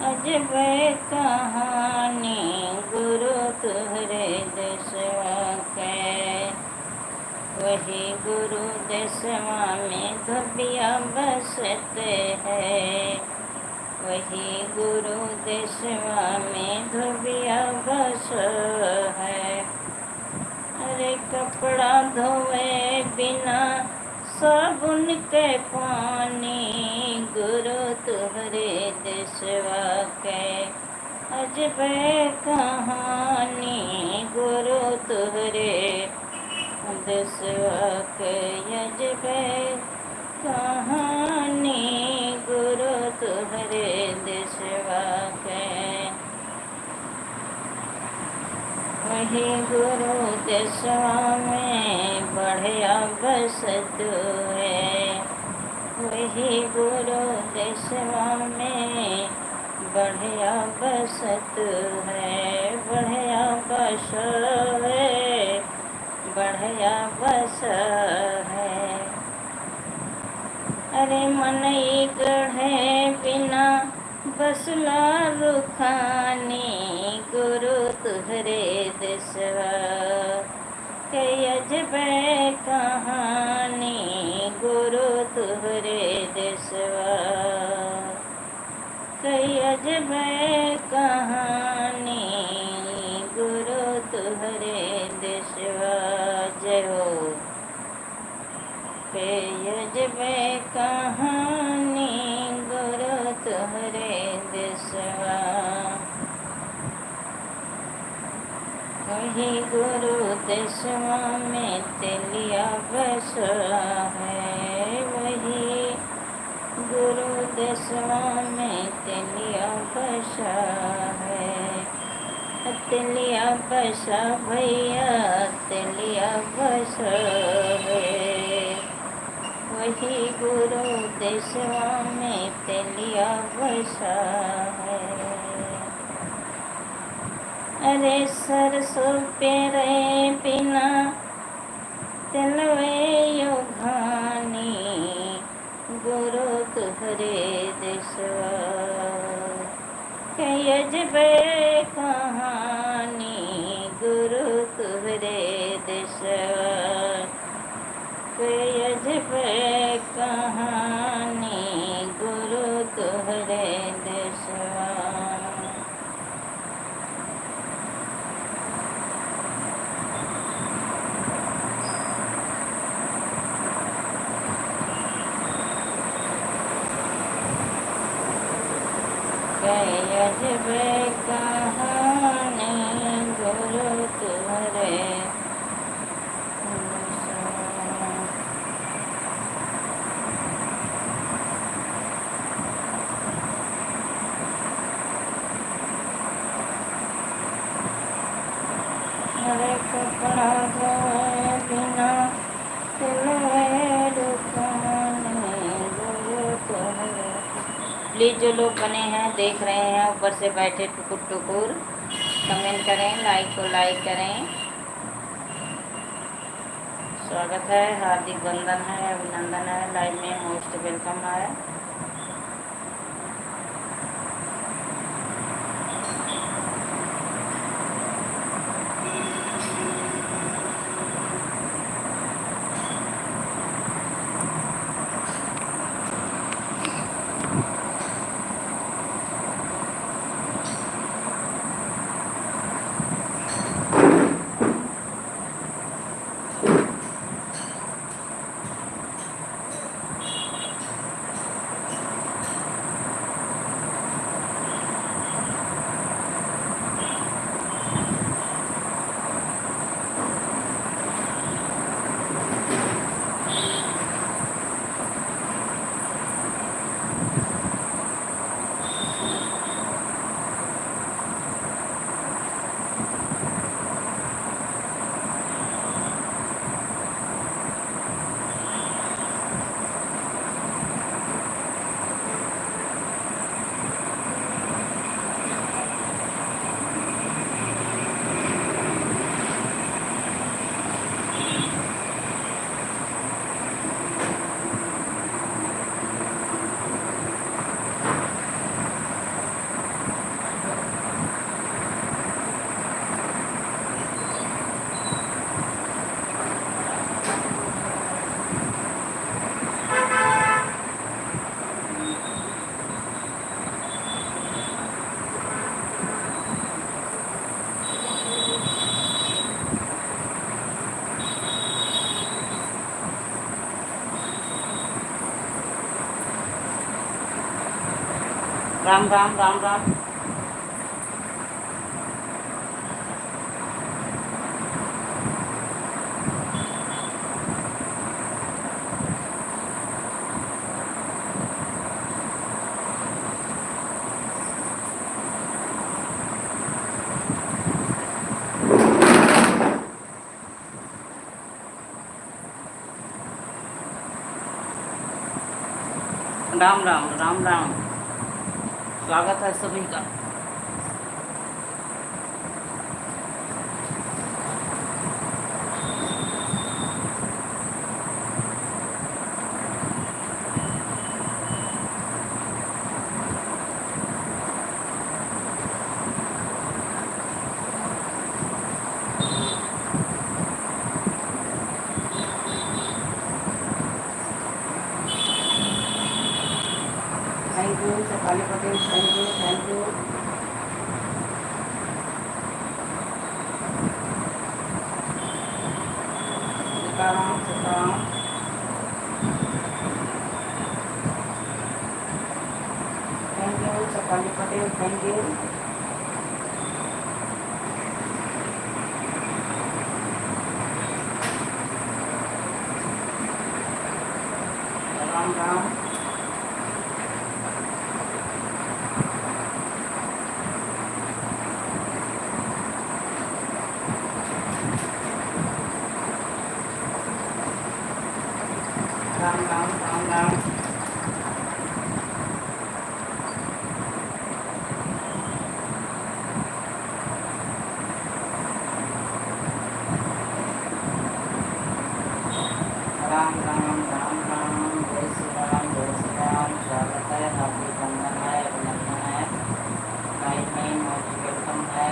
अजब कहानी, गुरु तुहरे दसवा वही गुरु दसवा में धबिया बसते है, वही गुरु दसवा में धोबिया बस है। अरे कपड़ा धोए बिना साबुन के पानी, गुरु तुहरे दसवा के अजब कहानी, गुरु तुहरे दसवा के अजब कहानी, गुरु तुहरे दसवा के वही गुरु दसवा में बढ़िया बसत है, वही गुरु दसवा में बढ़िया बसत है, बढ़िया बस है, बढ़िया बस है। अरे मन गढ़े बिना बसला रुखानी, गुरु तुहरे दसवा के अजब कहानी, गुरु तुहरे दसवा के अजब कहानी, गुरु तुहरे दसवा जय हो। अजब कहानी, गुरु तुहरे दसवा वही गुरु दसवा में तेलिया बस है, वही गुरु दसवा में तेलिया बस है। तेलिया बस भैया तेलिया बस है, वही गुरु दसवा में तेलिया बसा है। अरे सरसों पेरे बिना तेलवे यो घानी, गुरु तुहरे दसवा के अजब कहानी, गुरु तुहरे दसवा के अजब कहानी, गुरु तुहरे जबे कहानी गुरु तुम्हारे हरे कपड़ा धोए बिना सिलवे दुकाने गुरु तुम्हारे। प्लीज़ जो लोग बने हैं देख रहे हैं ऊपर से बैठे टुकुर टुकुर कमेंट करें, लाइक को लाइक करें। स्वागत है, हार्दिक वंदन है, अभिनंदन है, लाइव में मोस्ट वेलकम है। राम राम राम राम। राम राम राम राम, स्वागत है सभी का। Thank you Shefali Patel, thank you thank you. Sitaram Sitaram. Thank you Shefali Patel, thank you. Ram Ram. Ram Ram Ram Ram. Ram Ram Ram Ram. जय श्री राम जय श्री राम। स्वागत है, हार्दिक वंदन है, अभिनंदन है, लाइव में मोस्ट वेलकम है।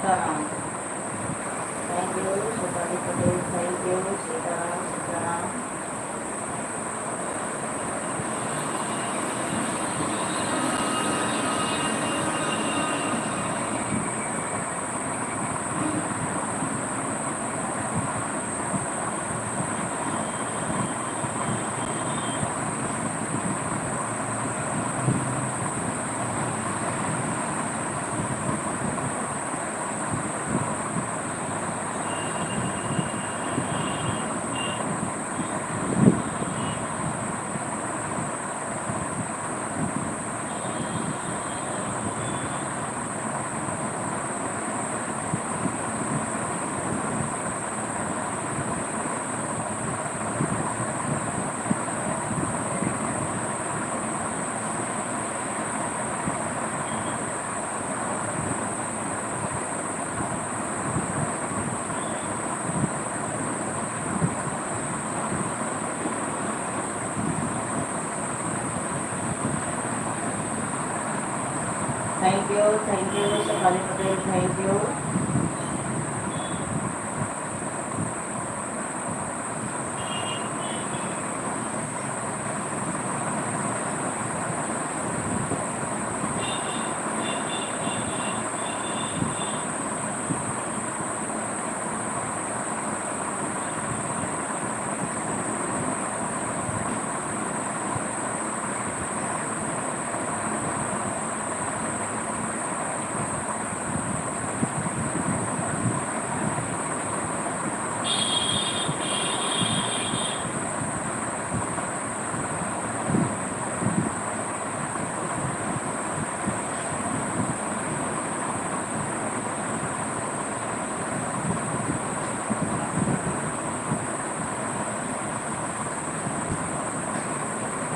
Sitaram. Thank you Shefali Patel, thank you Sitaram Sitaram. Thank you Shefali Patel, thank you.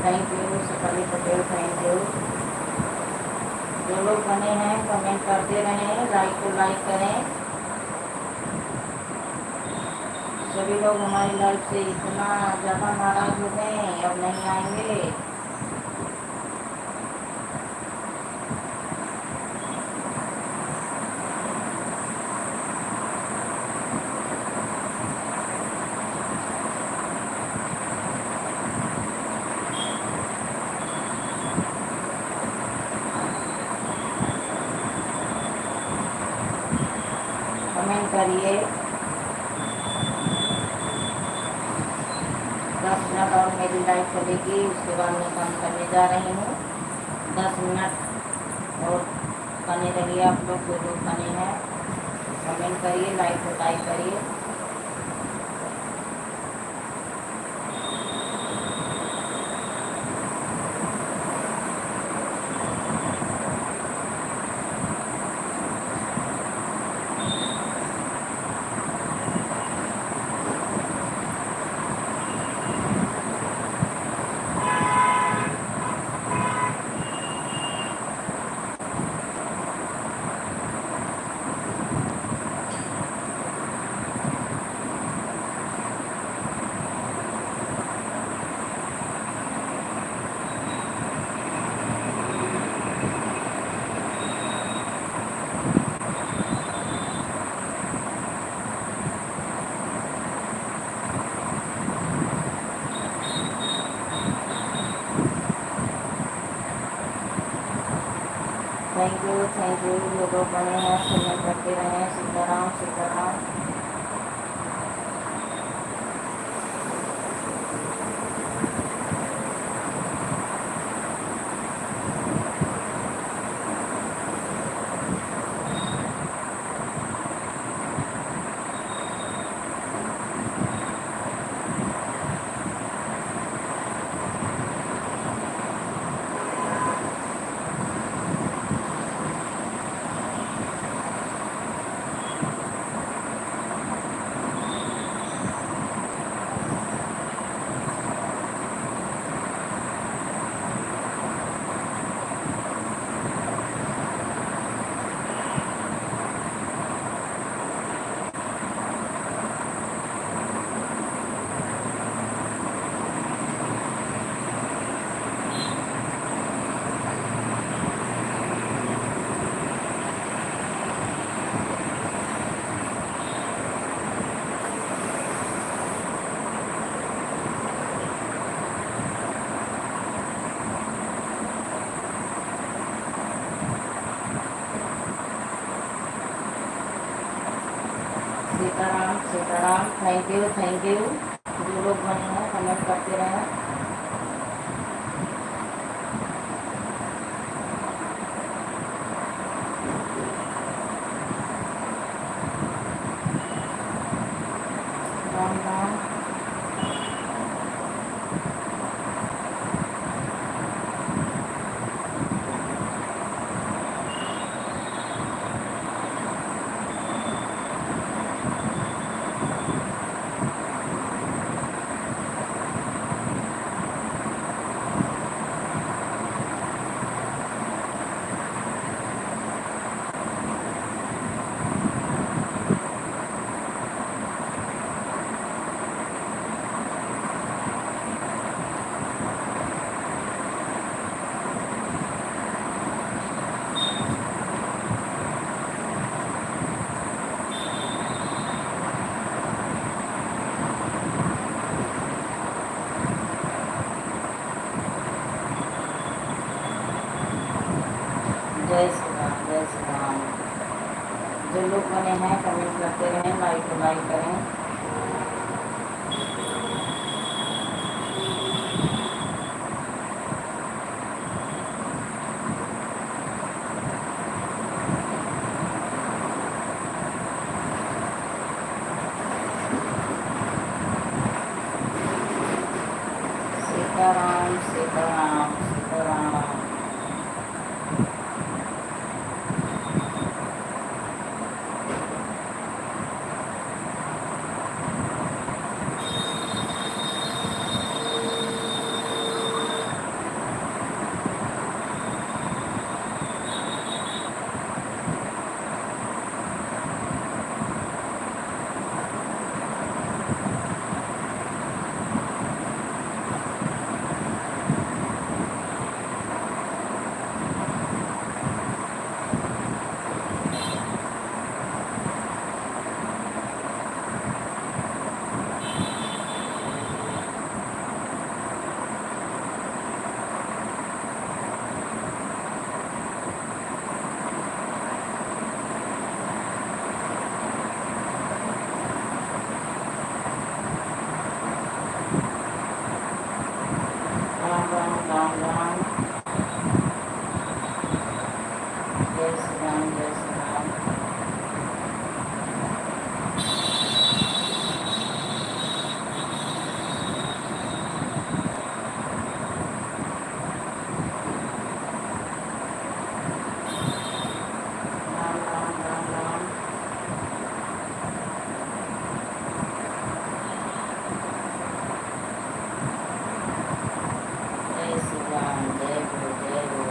Thank you Shefali Patel, thank you. जो लोग बने हैं कमेंट करते रहें, लाइक को लाइक करें। सभी लोग हमारी लाइफ से इतना ज़्यादा नाराज़ हो गए, अब नहीं आएंगे। कमेंट करिए। 10 मिनट और मेरी लाइव चलेगी, उसके बाद मैं काम करने जा रही हूँ। 10 मिनट और बने रहिए आप लोग, जो लोग बने हैं कमेंट करिए, लाइव को टाइप करिए। थैंक यू जो लोग बने हैं कमेंट करते रहें। Sitaram Sitaram. Sitaram Sitaram. Thank you thank you. जो लोग बने हैं कमेंट करते रहें। राम राम। जय श्री राम जय श्री राम। जो लोग बने हैं कमेंट करते रहें, लाइक को लाइक करें। सीताराम सीताराम सीताराम। राम राम राम राम। जय श्री राम जय श्री राम। राम राम राम राम। जय श्री राम जय हो जय हो।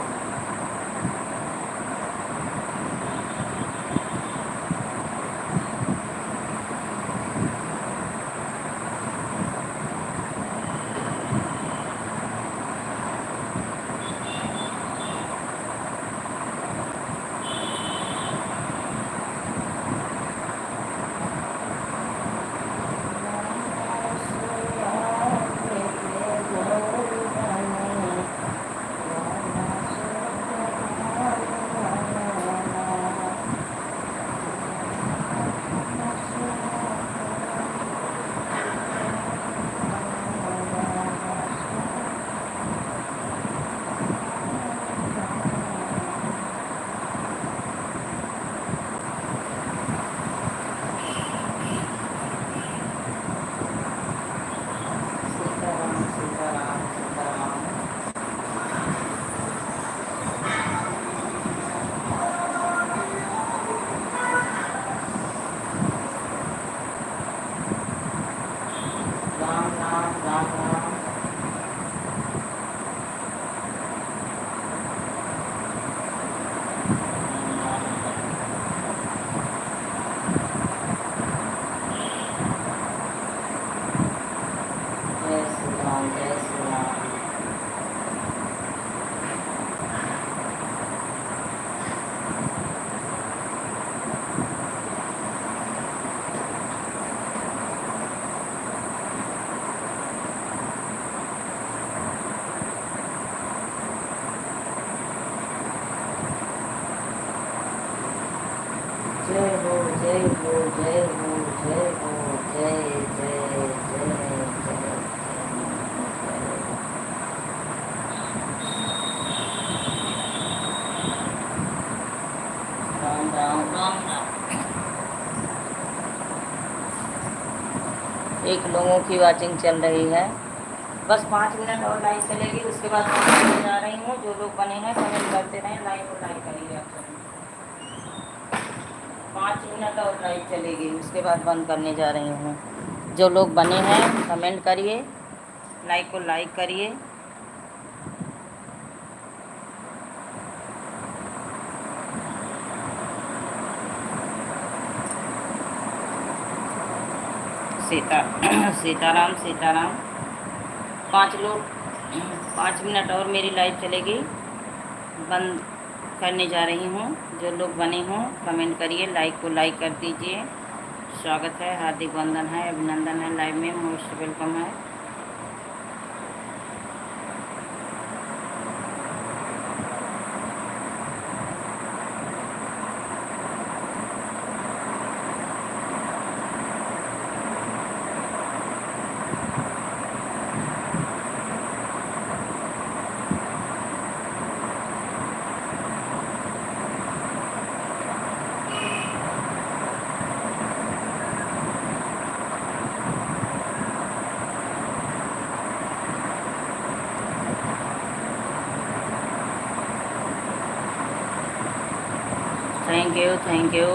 सीताराम सीताराम सीताराम। राम राम राम राम। जय श्री राम जय श्री राम। जय हो जय हो जय हो जय 1 लोगों की वाचिंग चल रही है। बस 5 मिनट और लाइव चलेगी, उसके बाद मैं जा रही हूँ। जो लोग बने हैं कमेंट करते रहें, लाइव और लाइक करिए आप सब। 5 मिनट और लाइव चलेगी, उसके बाद बंद करने जा रही हूँ। जो लोग बने हैं कमेंट करिए, लाइक को लाइक करिए। सीताराम सीताराम। 5 लोग 5 मिनट और मेरी लाइव चलेगी, बंद करने जा रही हूँ। जो लोग बने हों कमेंट करिए, लाइक को लाइक कर दीजिए। स्वागत है, हार्दिक वंदन है, अभिनंदन है, लाइव में मोस्ट वेलकम है। Thank you, thank you.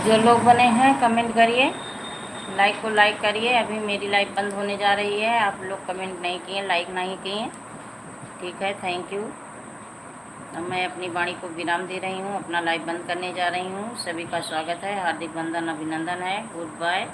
जो लोग बने हैं कमेंट करिए, लाइक को लाइक करिए। अभी मेरी लाइव बंद होने जा रही है, आप लोग कमेंट नहीं किए, लाइक नहीं किए, ठीक है, थैंक यू। अब मैं अपनी वाणी को विराम दे रही हूँ, अपना लाइव बंद करने जा रही हूँ। सभी का स्वागत है, हार्दिक वंदन अभिनंदन है, गुड बाय।